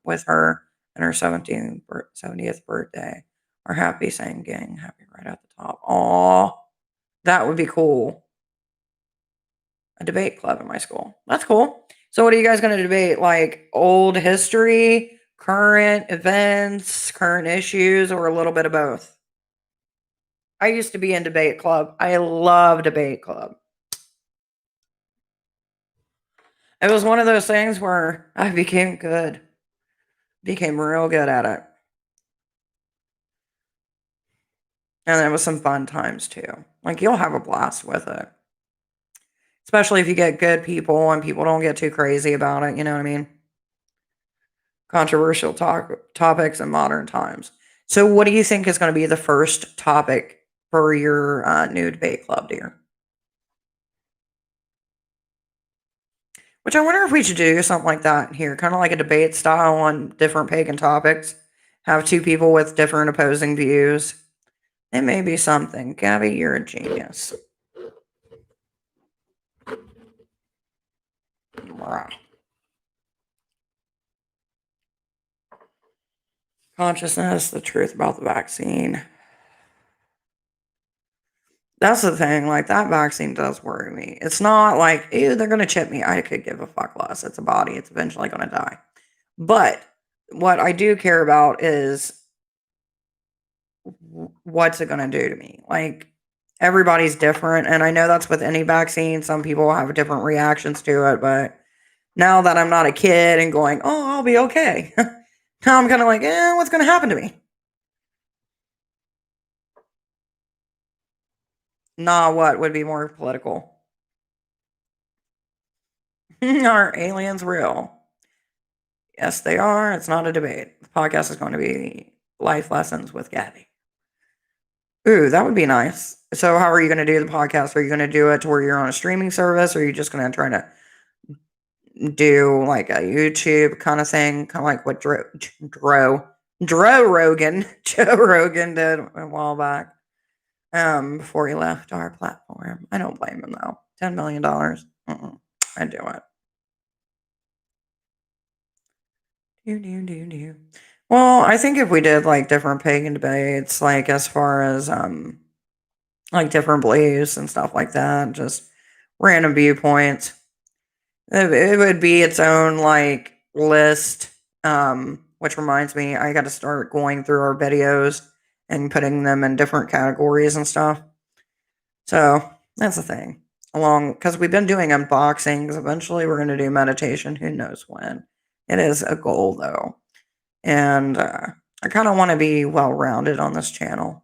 with her and her 70th birthday. Our happy saying gang, happy right at the top. Aw, that would be cool. A debate club in my school. That's cool. So, what are you guys going to debate? Like old history, current events, current issues, or a little bit of both? I used to be in debate club. I love debate club. It was one of those things where I became good. Became real good at it. And there was some fun times too. Like you'll have a blast with it. Especially if you get good people and people don't get too crazy about it, you know what I mean? Controversial topics in modern times. So what do you think is going to be the first topic for your new debate club, dear? Which I wonder if we should do something like that here, kind of like a debate style on different pagan topics. Have two people with different opposing views. It may be something. Gabby, you're a genius. Consciousness, the truth about the vaccine. That's the thing. Like, that vaccine does worry me. It's not like, ew, they're going to chip me. I could give a fuck less. It's a body. It's eventually going to die. But what I do care about is what's it going to do to me? Like, everybody's different. And I know that's with any vaccine. Some people have different reactions to it. But now that I'm not a kid and going, oh, I'll be okay. Now I'm kind of like, what's going to happen to me? Nah, what would be more political? Are aliens real? Yes, they are. It's not a debate. The podcast is going to be life lessons with Gabby. Ooh, that would be nice. So, how are you going to do the podcast? Are you going to do it to where you're on a streaming service, or are you just going to try to do like a YouTube kind of thing, kind of like what Joe Rogan did a while back, before he left our platform? I don't blame him though. $10 million. I'd do it. Well, I think if we did like different pagan debates, like as far as like different beliefs and stuff like that, just random viewpoints, it would be its own like list. Which reminds me, I got to start going through our videos and putting them in different categories and stuff. So that's the thing. Along because we've been doing unboxings. Eventually, we're going to do meditation. Who knows when? It is a goal though. And I kind of want to be well rounded on this channel.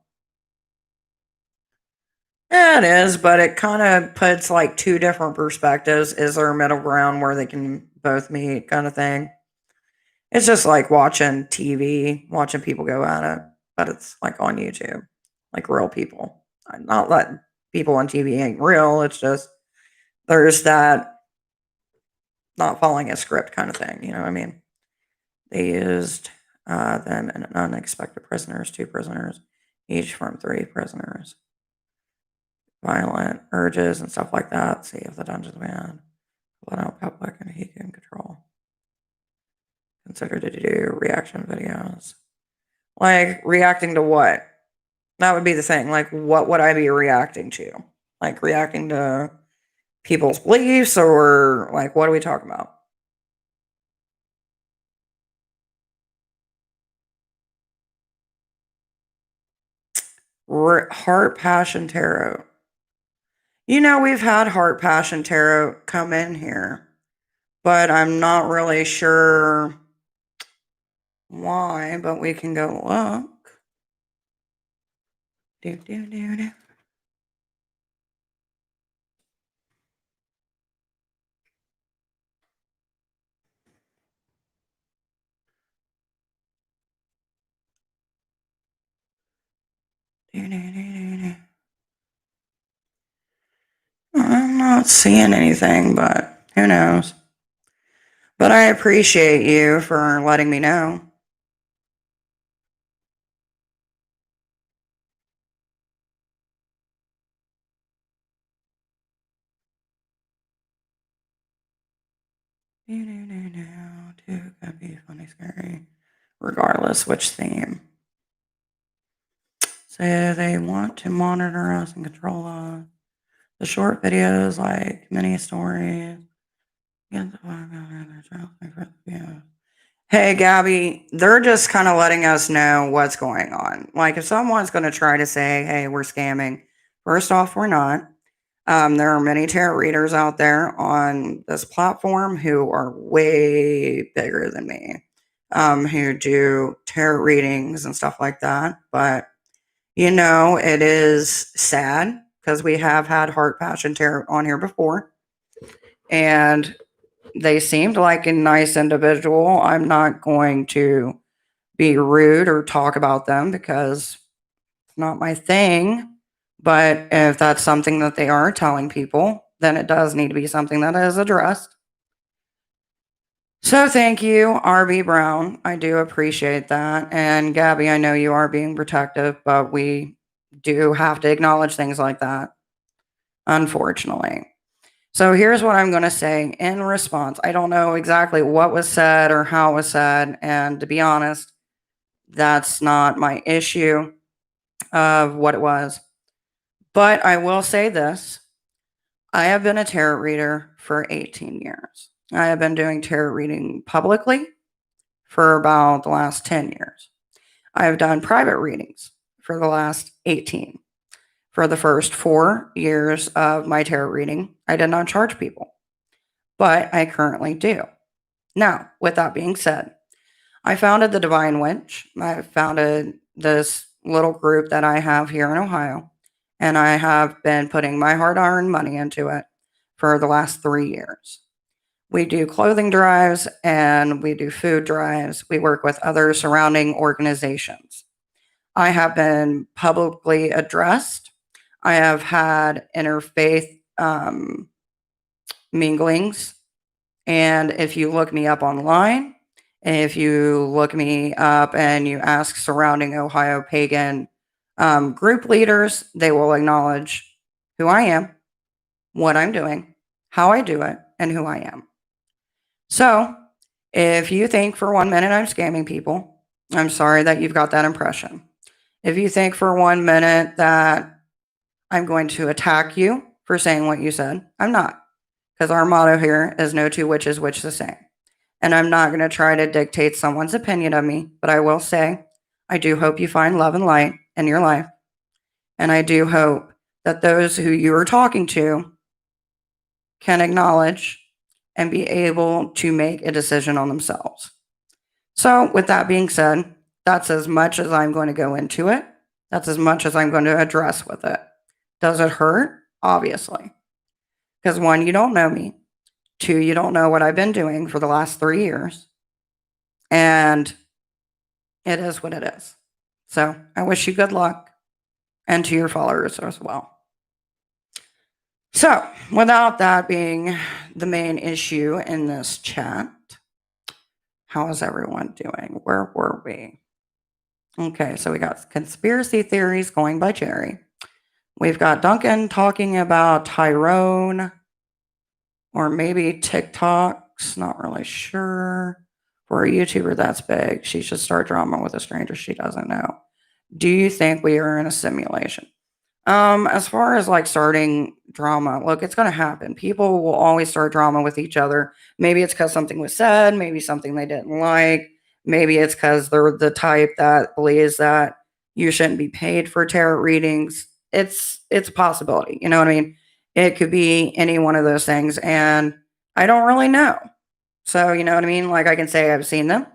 Yeah, it is, but it kind of puts like two different perspectives. Is there a middle ground where they can both meet, kind of thing? It's just like watching TV, watching people go at it, but it's like on YouTube, like real people. Not that people on TV ain't real. It's just there's that not following a script kind of thing. You know what I mean? They used them and unexpected prisoners, 2 prisoners, each from 3 prisoners. Violent urges and stuff like that. See if the dungeon's man. Let out public and he can control. Consider to do reaction videos. Like reacting to what? That would be the thing. Like, what would I be reacting to? Like, reacting to people's beliefs, or like, what are we talking about? Heart Passion Tarot. You know, we've had Heart Passion Tarot come in here, but I'm not really sure why, but we can go look. Do, do, do, do. Do, do, do, do, do. I'm not seeing anything, but who knows? But I appreciate you for letting me know. Too could be funny, scary, regardless which theme. So they want to monitor us and control us. The short videos, like mini stories. Hey, Gabby, they're just kind of letting us know what's going on. Like, if someone's going to try to say, hey, we're scamming, first off, we're not. There are many tarot readers out there on this platform who are way bigger than me, who do tarot readings and stuff like that. But, you know, it is sad because we have had Heart Passion Tarot on here before. And they seemed like a nice individual. I'm not going to be rude or talk about them because it's not my thing. But if that's something that they are telling people, then it does need to be something that is addressed. So thank you, RB Brown. I do appreciate that. And Gabby, I know you are being protective, but we do have to acknowledge things like that, unfortunately. So here's what I'm going to say in response. I don't know exactly what was said or how it was said. And to be honest, that's not my issue of what it was. But I will say this. I have been a tarot reader for 18 years. I have been doing tarot reading publicly for about the last 10 years. I have done private readings for the last 18. For the first 4 years of my tarot reading, I did not charge people, but I currently do. Now, with that being said, I founded the Divine Witch. I founded this little group that I have here in Ohio, and I have been putting my hard-earned money into it for the last 3 years. We do clothing drives and we do food drives. We work with other surrounding organizations. I have been publicly addressed. I have had interfaith minglings. And if you look me up online, if you look me up and you ask surrounding Ohio pagan group leaders, they will acknowledge who I am, what I'm doing, how I do it, and who I am. So if you think for 1 minute I'm scamming people, I'm sorry that you've got that impression. If you think for 1 minute that I'm going to attack you for saying what you said, I'm not. Because our motto here is no two witches witch the same. And I'm not going to try to dictate someone's opinion of me, but I will say I do hope you find love and light in your life. And I do hope that those who you are talking to can acknowledge and be able to make a decision on themselves. So, with that being said, that's as much as I'm going to go into it. That's as much as I'm going to address with it. Does it hurt? Obviously. Because 1, you don't know me. 2, you don't know what I've been doing for the last 3 years. And it is what it is. So I wish you good luck, and to your followers as well. So, without that being the main issue in this chat, how is everyone doing? Where were we? Okay, so we got conspiracy theories going by Jerry. We've got Duncan talking about Tyrone, or maybe TikToks, not really sure. For a YouTuber that's big, she should start drama with a stranger she doesn't know. Do you think we are in a simulation? As far as like starting drama, look, it's going to happen. People will always start drama with each other. Maybe it's because something was said, maybe something they didn't like, maybe it's because they're the type that believes that you shouldn't be paid for tarot readings. It's a possibility. You know what I mean? It could be any one of those things, and I don't really know. So you know what I mean? Like I can say I've seen them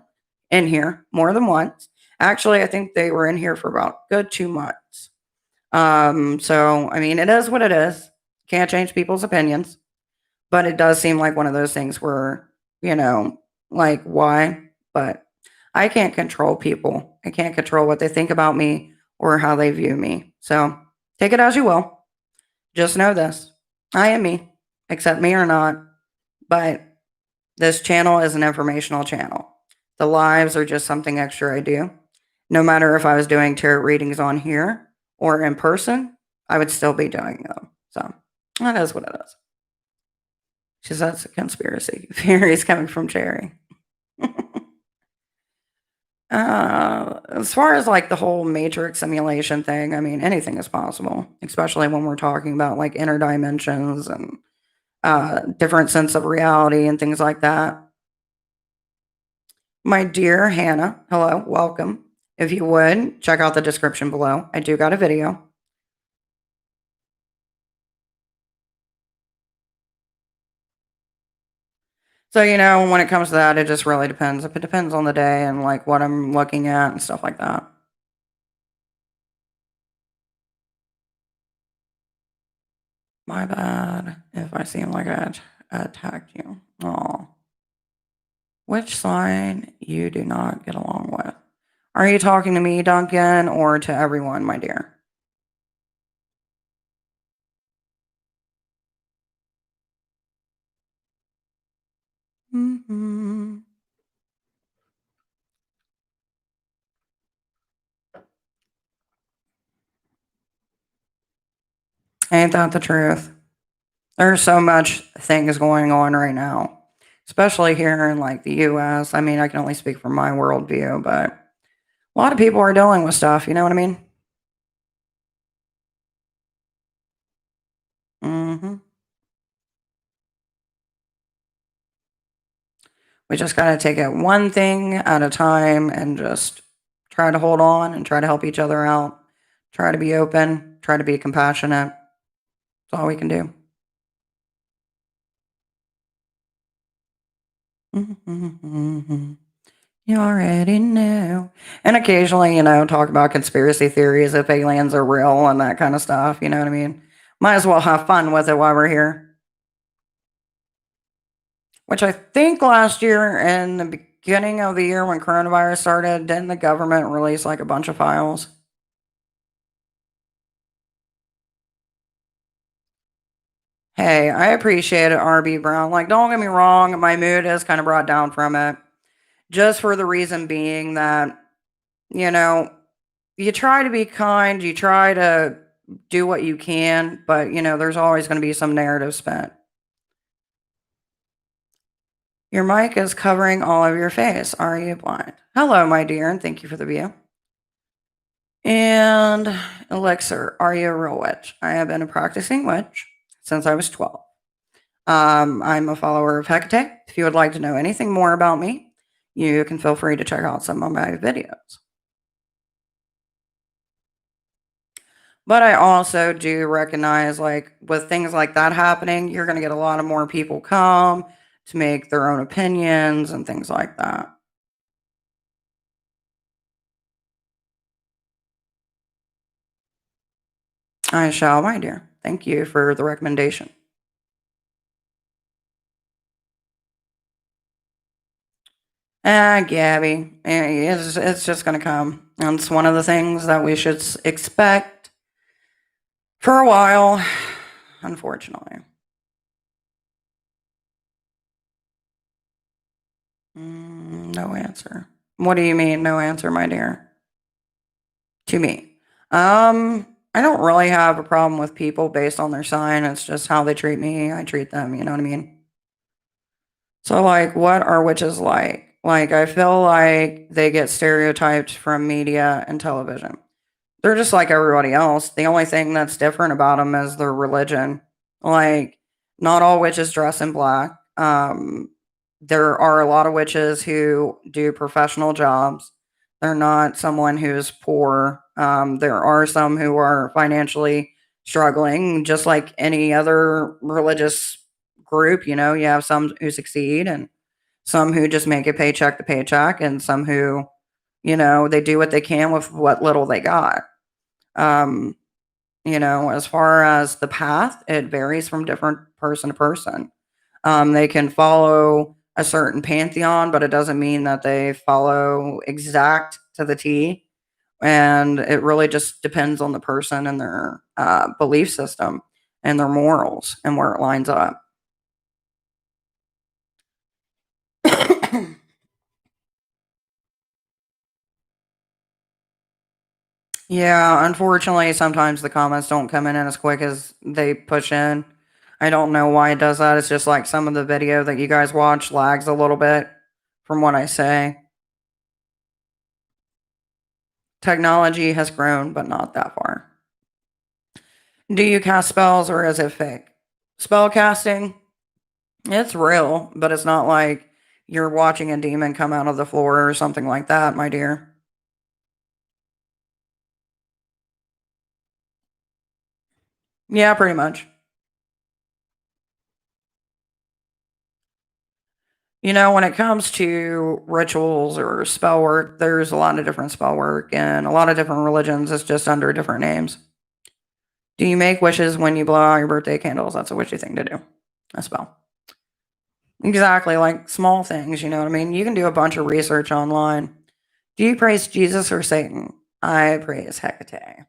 in here more than once. Actually, I think they were in here for about good 2 months. So I mean, it is what it is. Can't change people's opinions, but it does seem like one of those things where, you know, like why? But I can't control people. I can't control what they think about me or how they view me. So take it as you will. Just know this. I am me, accept me or not. But this channel is an informational channel. The lives are just something extra I do. No matter if I was doing tarot readings on here or in person, I would still be doing them. So that is what it is. She says that's a conspiracy theories coming from Cherry. As far as like the whole matrix simulation thing, I mean, anything is possible, especially when we're talking about like inner dimensions and different sense of reality and things like that. My dear Hannah, hello, welcome. If you would, check out the description below. I do got a video. So, you know, when it comes to that, it just really depends. It depends on the day and like what I'm looking at and stuff like that. My bad if I seem like I attacked you. Oh, which sign you do not get along with? Are you talking to me, Duncan, or to everyone, my dear? Mm-hmm. Ain't that the truth? There's so much things going on right now, especially here in like the US. I mean, I can only speak from my worldview, but a lot of people are dealing with stuff. You know what I mean? Hmm. We just got to take it one thing at a time and just try to hold on and try to help each other out. Try to be open, try to be compassionate. That's all we can do. Mhm. You already know. And occasionally, you know, talk about conspiracy theories if aliens are real and that kind of stuff. You know what I mean? Might as well have fun with it while we're here. Which I think last year, in the beginning of the year when coronavirus started, didn't the government release like a bunch of files? Hey, I appreciate it, RB Brown. Like, don't get me wrong, my mood is kind of brought down from it. Just for the reason being that, you know, you try to be kind, you try to do what you can, but you know, there's always going to be some narrative spent. Your mic is covering all of your face. Are you blind? Hello, my dear, and thank you for the view. And Elixir, are you a real witch? I have been a practicing witch since I was 12. I'm a follower of Hecate. If you would like to know anything more about me, you can feel free to check out some of my videos. But I also do recognize, like, with things like that happening, you're going to get a lot of more people come to make their own opinions and things like that. I shall, my dear. Thank you for the recommendation. Ah, Gabby, it's just going to come. And it's one of the things that we should expect for a while, unfortunately. No answer. What do you mean, no answer, my dear? To me. I don't really have a problem with people based on their sign. It's just how they treat me. I treat them. You know what I mean? So, like, what are witches like? Like, I feel like they get stereotyped from media and television. They're just like everybody else. The only thing that's different about them is their religion. Like, not all witches dress in black. There are a lot of witches who do professional jobs. They're not someone who's poor. There are some who are financially struggling, just like any other religious group. You know, you have some who succeed and some who just make it paycheck to paycheck, and some who, they do what they can with what little they got. Um, as far as the path, it varies from different person to person. They can follow a certain pantheon, but it doesn't mean that they follow exact to the T. And it really just depends on the person and their belief system and their morals and where it lines up. Yeah, unfortunately, sometimes the comments don't come in as quick as they push in. I don't know why it does that. It's just like some of the video that you guys watch lags a little bit from what I say. Technology has grown, but not that far. Do you cast spells or is it fake? Spell casting, it's real, but it's not like you're watching a demon come out of the floor or something like that, my dear. Yeah, pretty much. When it comes to rituals or spell work, there's a lot of different spell work and a lot of different religions. It's just under different names. Do you make wishes when you blow out your birthday candles? That's a witchy thing to do. A spell. Exactly, like small things, you know what I mean? You can do a bunch of research online. Do you praise Jesus or Satan? I praise Hecate.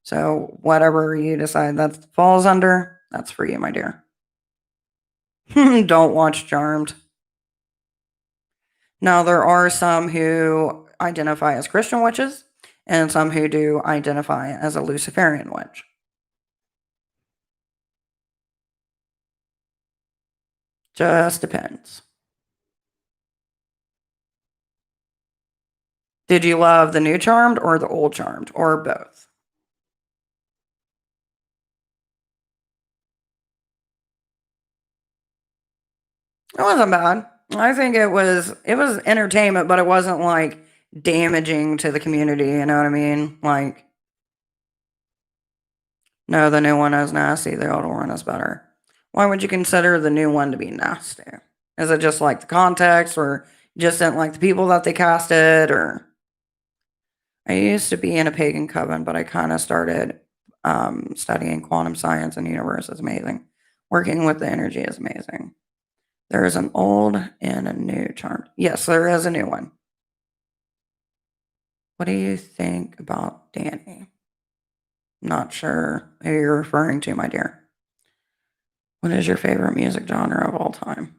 So whatever you decide that falls under, that's for you, my dear. Don't watch Charmed. Now, there are some who identify as Christian witches and some who do identify as a Luciferian witch. Just depends. Did you love the new Charmed or the old Charmed or both? It wasn't bad. I think it was entertainment, but it wasn't like damaging to the community, you know what I mean? Like, no, the new one is nasty, the old one is better. Why would you consider the new one to be nasty? Is it just like the context, or just didn't like the people that they casted, or I used to be in a pagan coven, but I kind of started studying quantum science and universe is amazing. Working with the energy is amazing. There is an old and a new charm. Yes, there is a new one. What do you think about Danny? Not sure who you're referring to, my dear. What is your favorite music genre of all time?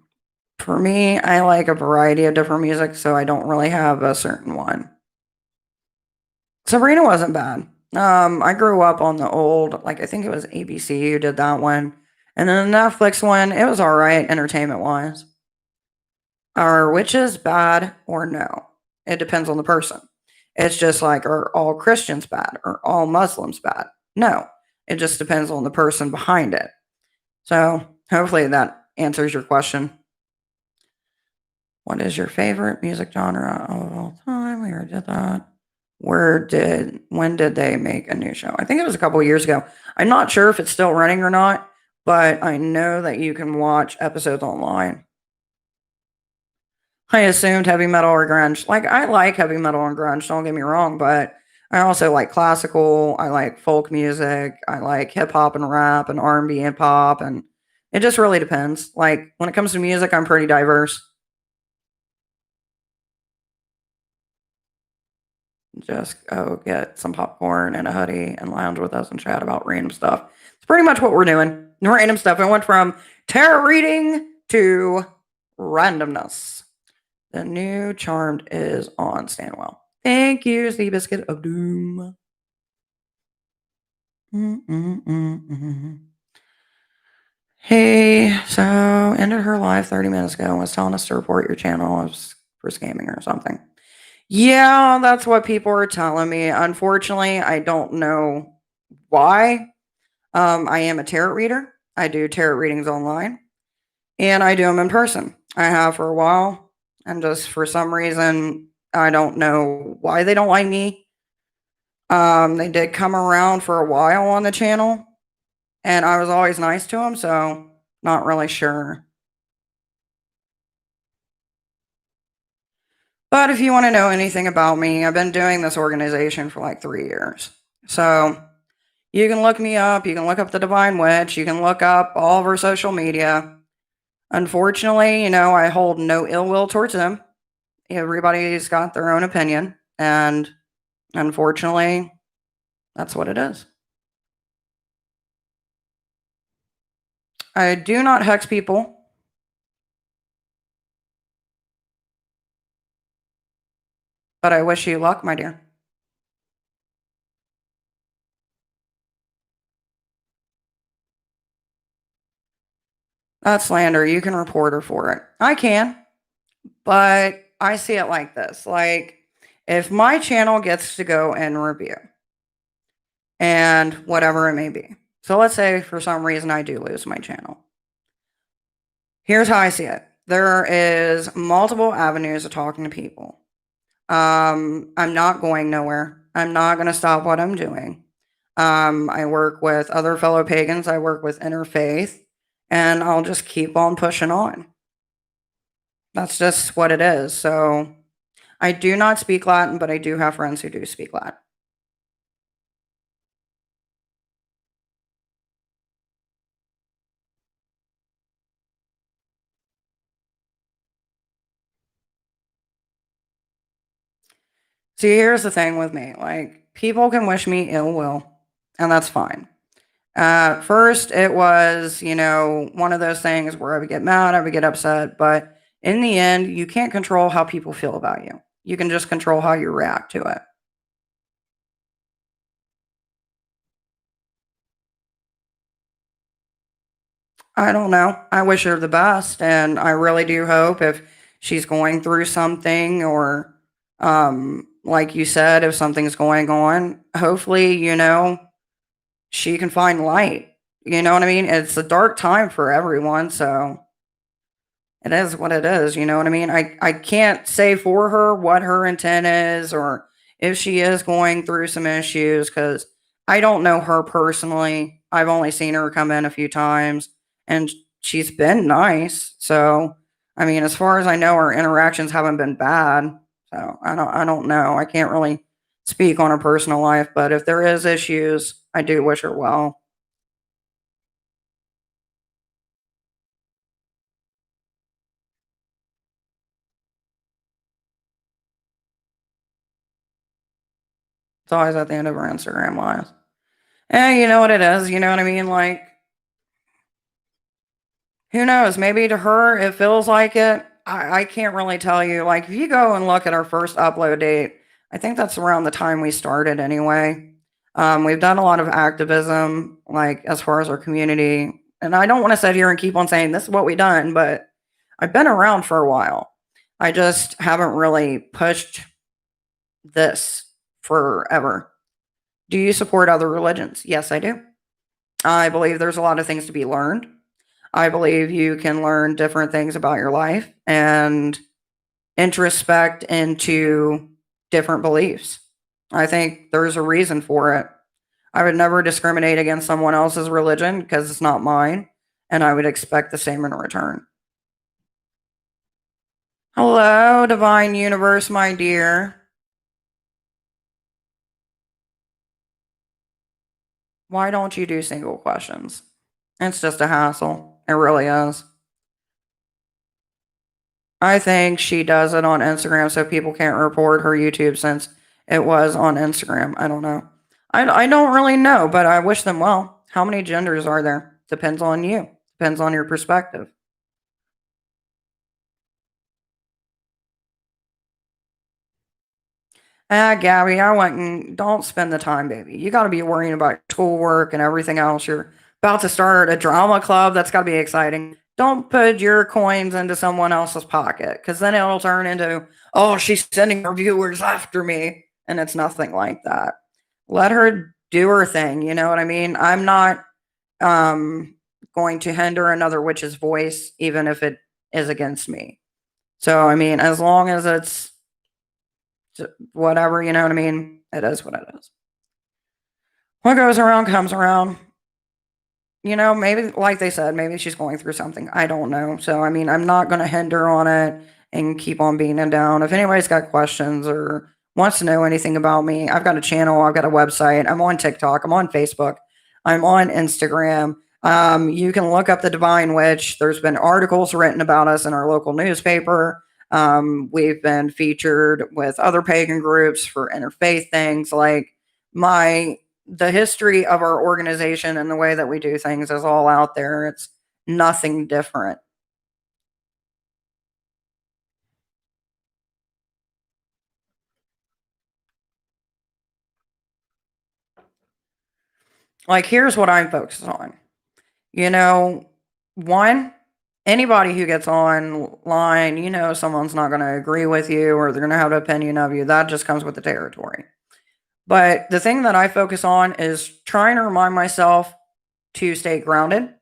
For me, I like a variety of different music, so I don't really have a certain one. Sabrina wasn't bad. I grew up on the old, like I think it was ABC who did that one, and then the Netflix one. It was all right, entertainment wise. Are witches bad or no? It depends on the person. It's just like, are all Christians bad or all Muslims bad? No, it just depends on the person behind it. So hopefully that answers your question. What is your favorite music genre of all time? We already did that. When did they make a new show? I think it was a couple years ago. I'm not sure if it's still running or not, but I know that you can watch episodes online. I assumed heavy metal or grunge. Like, I like heavy metal and grunge, don't get me wrong, but I also like classical, I like folk music, I like hip hop and rap and R&B and pop, and it just really depends. Like, when it comes to music, I'm pretty diverse. Just go get some popcorn and a hoodie and lounge with us and chat about random stuff. It's pretty much what we're doing. Random stuff. I went from tarot reading to randomness. The new Charmed is on Stanwell. Thank you, Seabiscuit of Doom. Hey, so ended her live 30 minutes ago and was telling us to report your channel for scamming or something. Yeah, that's what people are telling me. Unfortunately, I don't know why. I am a tarot reader. I do tarot readings online and I do them in person. I have for a while. And just for some reason, I don't know why they don't like me. They did come around for a while on the channel and I was always nice to them. So, not really sure. But if you want to know anything about me, I've been doing this organization for like 3 years. So, you can look me up. You can look up the Divine Witch. You can look up all of her social media. Unfortunately, I hold no ill will towards them. Everybody's got their own opinion. And unfortunately, that's what it is. I do not hex people. But I wish you luck, my dear. That's slander. You can report her for it. I can. But I see it like this. Like, if my channel gets to go in review, and whatever it may be. So let's say for some reason I do lose my channel. Here's how I see it. There is multiple avenues of talking to people. I'm not going nowhere. I'm not going to stop what I'm doing. I work with other fellow pagans. I work with interfaith, and I'll just keep on pushing on. That's just what it is. So I do not speak Latin, but I do have friends who do speak Latin. See, here's the thing with me. Like, people can wish me ill will, and that's fine. First, it was, one of those things where I would get mad, I would get upset, but in the end, you can't control how people feel about you. You can just control how you react to it. I don't know. I wish her the best, and I really do hope if she's going through something or, like you said, if something's going on, hopefully, she can find light. You know what I mean? It's a dark time for everyone, so it is what it is, you know what I mean? I can't say for her what her intent is or if she is going through some issues because I don't know her personally. I've only seen her come in a few times and she's been nice. So, I mean, as far as I know, our interactions haven't been bad. So I don't know. I can't really speak on her personal life, but if there is issues, I do wish her well. It's always at the end of her Instagram lives. And you know what it is, you know what I mean? Like, who knows? Maybe to her it feels like it. I can't really tell you. Like, if you go and look at our first upload date, I think that's around the time we started anyway. We've done a lot of activism, like as far as our community. And I don't want to sit here and keep on saying this is what we done, but I've been around for a while. I just haven't really pushed this forever. Do you support other religions? Yes, I do. I believe there's a lot of things to be learned. I believe you can learn different things about your life and introspect into different beliefs. I think there's a reason for it. I would never discriminate against someone else's religion because it's not mine, and I would expect the same in return. Hello, Divine Universe, my dear. Why don't you do single questions? It's just a hassle. It really is. I think she does it on Instagram so people can't report her YouTube since it was on Instagram. I don't know. I don't really know, but I wish them well. How many genders are there? Depends on you. Depends on your perspective. Ah, Gabby, I wouldn't. Don't spend the time, baby. You got to be worrying about schoolwork and everything else. You're about to start a drama club. That's got to be exciting. Don't put your coins into someone else's pocket, because then it'll turn into, oh, she's sending her viewers after me. And it's nothing like that. Let her do her thing. You know what I mean? I'm not um, going to hinder another witch's voice, even if it is against me. So, I mean, as long as it's whatever, you know what I mean? It is what it is. What goes around comes around. You know, maybe like they said, maybe she's going through something. I don't know. So, I mean, I'm not going to hinder on it and keep on beating it down. If anybody's got questions or wants to know anything about me, I've got a channel, I've got a website, I'm on TikTok, I'm on Facebook, I'm on Instagram. You can look up the Divine Witch. There's been articles written about us in our local newspaper. We've been featured with other pagan groups for interfaith things. Like the history of our organization and the way that we do things is all out there. It's nothing different. Like, here's what I'm focused on. You know, one, anybody who gets online, you know, someone's not going to agree with you or they're going to have an opinion of you. That just comes with the territory. But the thing that I focus on is trying to remind myself to stay grounded,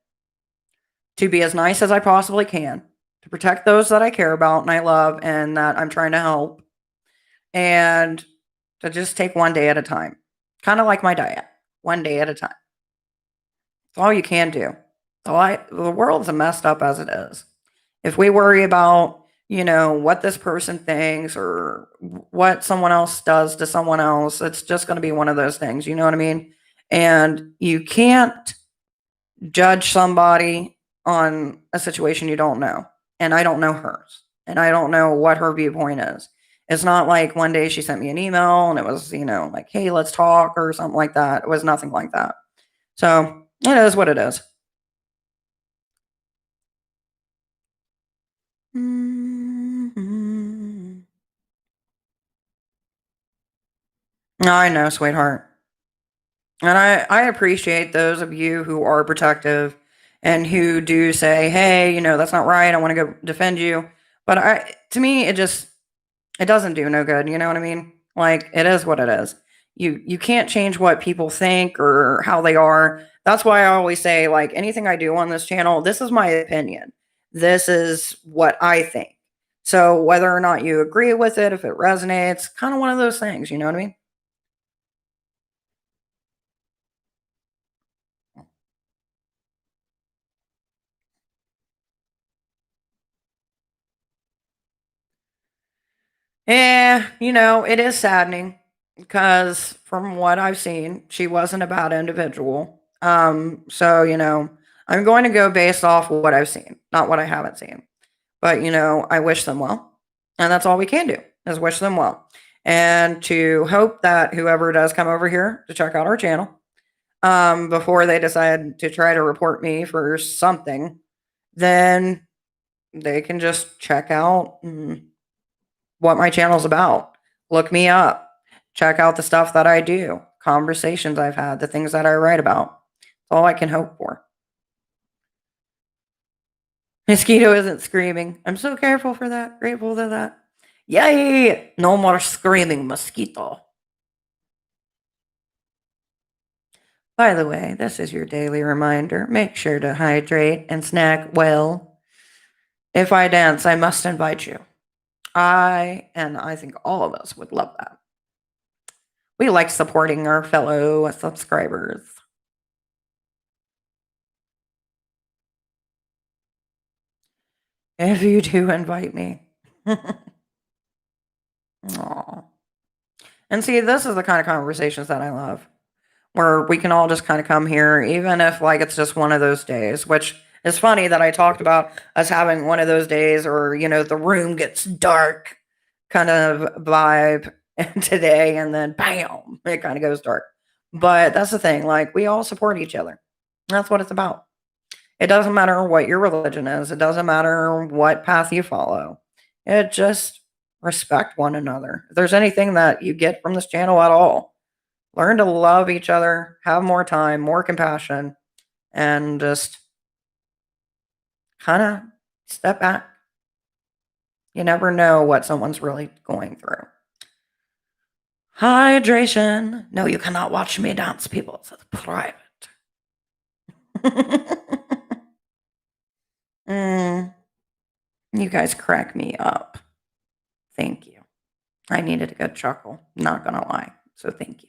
to be as nice as I possibly can, to protect those that I care about and I love and that I'm trying to help, and to just take one day at a time. Kind of like my diet, one day at a time. That's all you can do. The world's messed up as it is. If we worry about, you know, what this person thinks or what someone else does to someone else, it's just going to be one of those things. You know what I mean? And you can't judge somebody on a situation you don't know. And I don't know hers. And I don't know what her viewpoint is. It's not like one day she sent me an email and it was, you know, like, hey, let's talk or something like that. It was nothing like that. So it is what it is. Mhm. I know, sweetheart. And I appreciate those of you who are protective and who do say, hey, you know, that's not right. I want to go defend you. But to me, it doesn't do no good. You know what I mean? Like, it is what it is. You can't change what people think or how they are. That's why I always say, like, anything I do on this channel, this is my opinion. This is what I think. So whether or not you agree with it, if it resonates, kind of one of those things, you know what I mean? Yeah, you know, it is saddening because from what I've seen, she wasn't a bad individual. So, you know, I'm going to go based off what I've seen, not what I haven't seen. But, you know, I wish them well. And that's all we can do is wish them well. And to hope that whoever does come over here to check out our channel, before they decide to try to report me for something, then they can just check out what my channel's about. Look me up. Check out the stuff that I do, conversations I've had, the things that I write about. It's all I can hope for. Mosquito isn't screaming. I'm so careful for that. Grateful for that. Yay! No more screaming mosquito. By the way, this is your daily reminder. Make sure to hydrate and snack well. If I dance, I must invite you. I think all of us would love that. We like supporting our fellow subscribers. If you do invite me. Aw. And see, this is the kind of conversations that I love, where we can all just kind of come here, even if like it's just one of those days, which is funny that I talked about us having one of those days or, you know, the room gets dark kind of vibe today and then bam, it kind of goes dark. But that's the thing, like we all support each other. That's what it's about. It doesn't matter what your religion is. It doesn't matter what path you follow. It just respect one another. If there's anything that you get from this channel at all, learn to love each other, have more time, more compassion, and just kind of step back. You never know what someone's really going through. Hydration. No, you cannot watch me dance, people. It's private. You guys crack me up. Thank you. I needed a good chuckle. Not gonna lie. So thank you.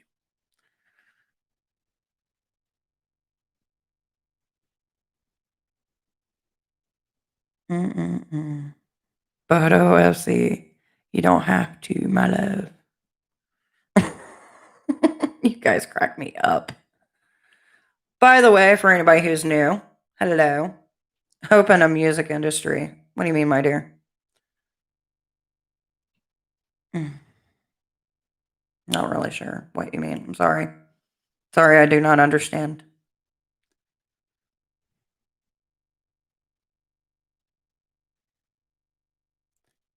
But OFC, you don't have to, my love. You guys crack me up. By the way, for anybody who's new, hello. Hope in a music industry. What do you mean, my dear? Not really sure what you mean. I'm sorry. Sorry, I do not understand.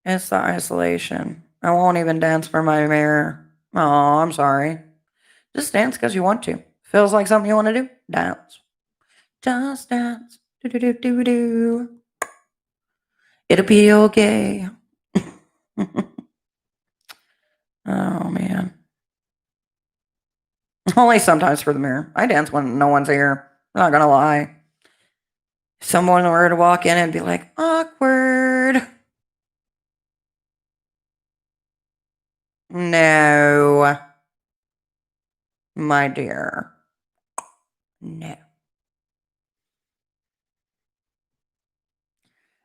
It's the isolation. I won't even dance for my mirror. Oh, I'm sorry. Just dance because you want to. Feels like something you want to do? Dance. Just dance. Do do do do do. It'll be okay. Oh man. Only sometimes for the mirror. I dance when no one's here. I'm not gonna lie. If someone were to walk in and be like, awkward. No. My dear. No.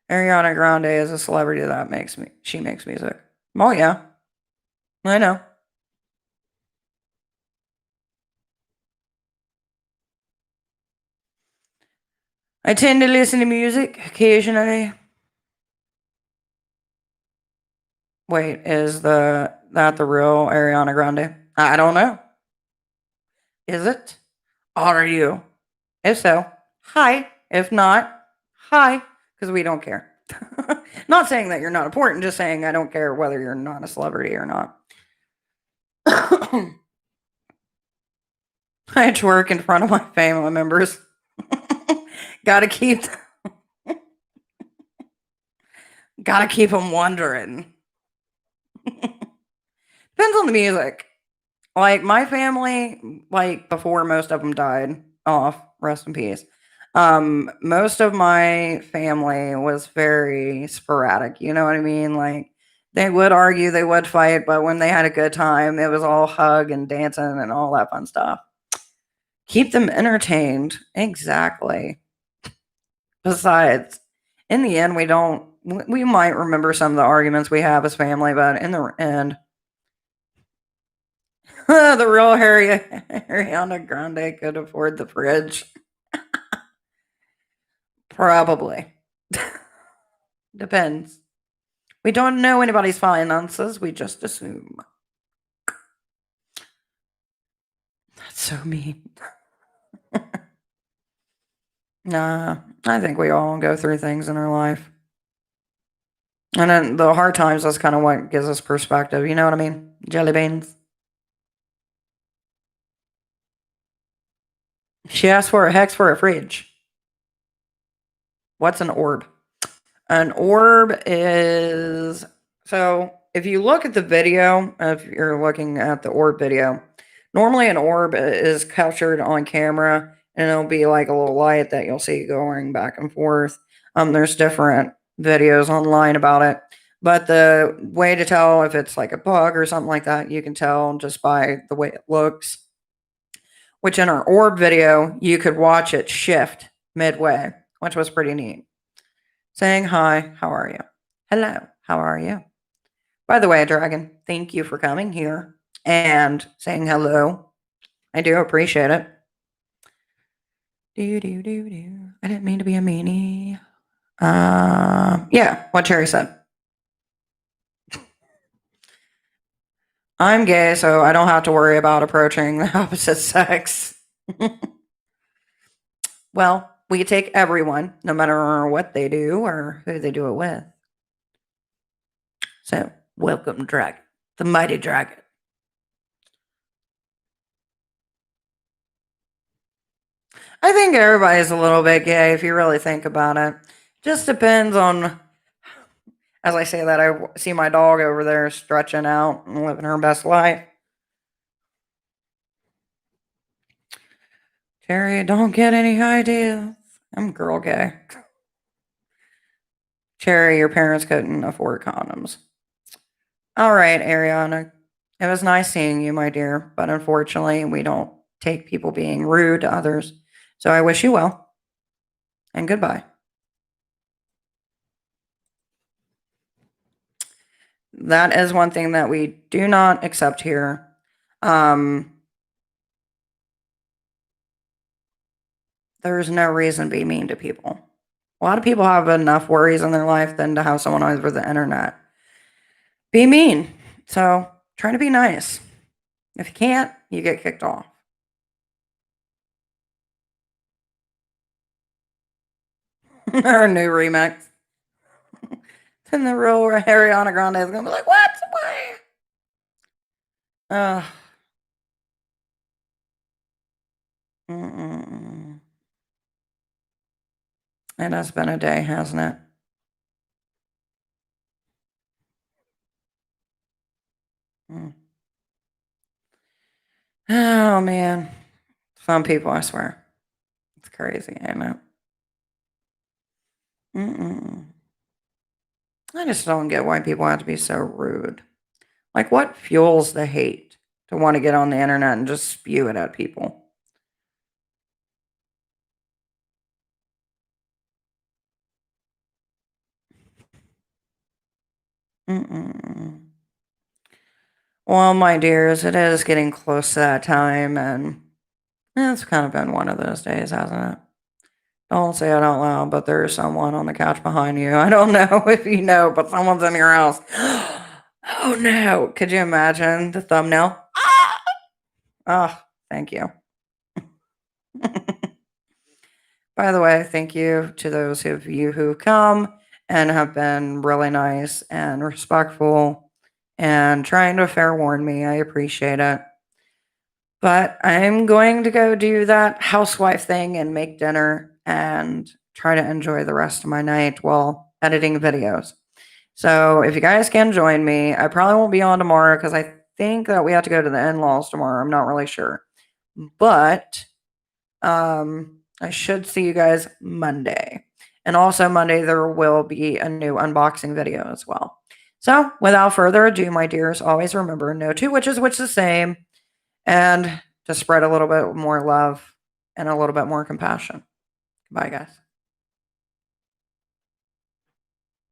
Ariana Grande is a celebrity that she makes music. Oh yeah. I know. I tend to listen to music occasionally. Wait, is that the real Ariana Grande? I don't know. Is it? Are you? If so, hi. If not, hi, because we don't care. Not saying that you're not important, just saying I don't care whether you're not a celebrity or not. I twerk in front of my family members. Gotta keep them wondering. Depends on the music. Like my family, like before most of them died off, rest in peace. Most of my family was very sporadic. You know what I mean? Like they would argue, they would fight, but when they had a good time, it was all hug and dancing and all that fun stuff. Keep them entertained. Exactly. Besides, in the end, we might remember some of the arguments we have as family, but in the end, the real Ariana Grande could afford the fridge. Probably. Depends. We don't know anybody's finances, we just assume. That's so mean. Nah, I think we all go through things in our life. And then the hard times, that's kind of what gives us perspective. You know what I mean? Jelly beans. She asked for a hex for a fridge. What's an orb? An orb is so if you look at the video, if you're looking at the orb video, normally an orb is captured on camera and it'll be like a little light that you'll see going back and forth. There's different videos online about it, but the way to tell if it's like a bug or something like that, you can tell just by the way it looks. Which in our orb video, you could watch it shift midway, which was pretty neat. Saying hi, how are you? Hello, how are you? By the way, Dragon, thank you for coming here and saying hello. I do appreciate it. I didn't mean to be a meanie. Yeah, what Cherry said. I'm gay, so I don't have to worry about approaching the opposite sex. Well, we take everyone, no matter what they do or who they do it with. So, welcome, Dragon, the mighty dragon. I think everybody's a little bit gay if you really think about it. Just depends on, as I say that, I see my dog over there stretching out and living her best life. Terry, don't get any ideas. I'm girl gay. Cherry, your parents couldn't afford condoms. All right, Ariana. It was nice seeing you, my dear, but unfortunately, we don't take people being rude to others. So I wish you well and goodbye. That is one thing that we do not accept here. There's no reason to be mean to people. A lot of people have enough worries in their life than to have someone over the internet be mean. So try to be nice. If you can't, you get kicked off. Or a new remix. Then the real Ariana Grande is gonna be like, "What? Why?" Uh, mm-mm. It has been a day, hasn't it? Mm. Oh man, some people, I swear, it's crazy, ain't it? Mm-mm. I just don't get why people have to be so rude. Like, what fuels the hate to want to get on the internet and just spew it at people? Mm-mm. Well, my dears, it is getting close to that time, and it's kind of been one of those days, hasn't it? Don't say it out loud, but there is someone on the couch behind you. I don't know if you know, but someone's in your house. Oh no. Could you imagine the thumbnail? Oh, thank you. By the way, thank you to those of you who come and have been really nice and respectful and trying to fair warn me. I appreciate it. But I'm going to go do that housewife thing and make dinner and try to enjoy the rest of my night while editing videos. So if you guys can join me, I probably won't be on tomorrow because I think that we have to go to the in-laws tomorrow. I'm not really sure. But I should see you guys Monday. And also Monday there will be a new unboxing video as well. So without further ado, my dears, always remember no two witches witch the same, and to spread a little bit more love and a little bit more compassion. Bye, guys.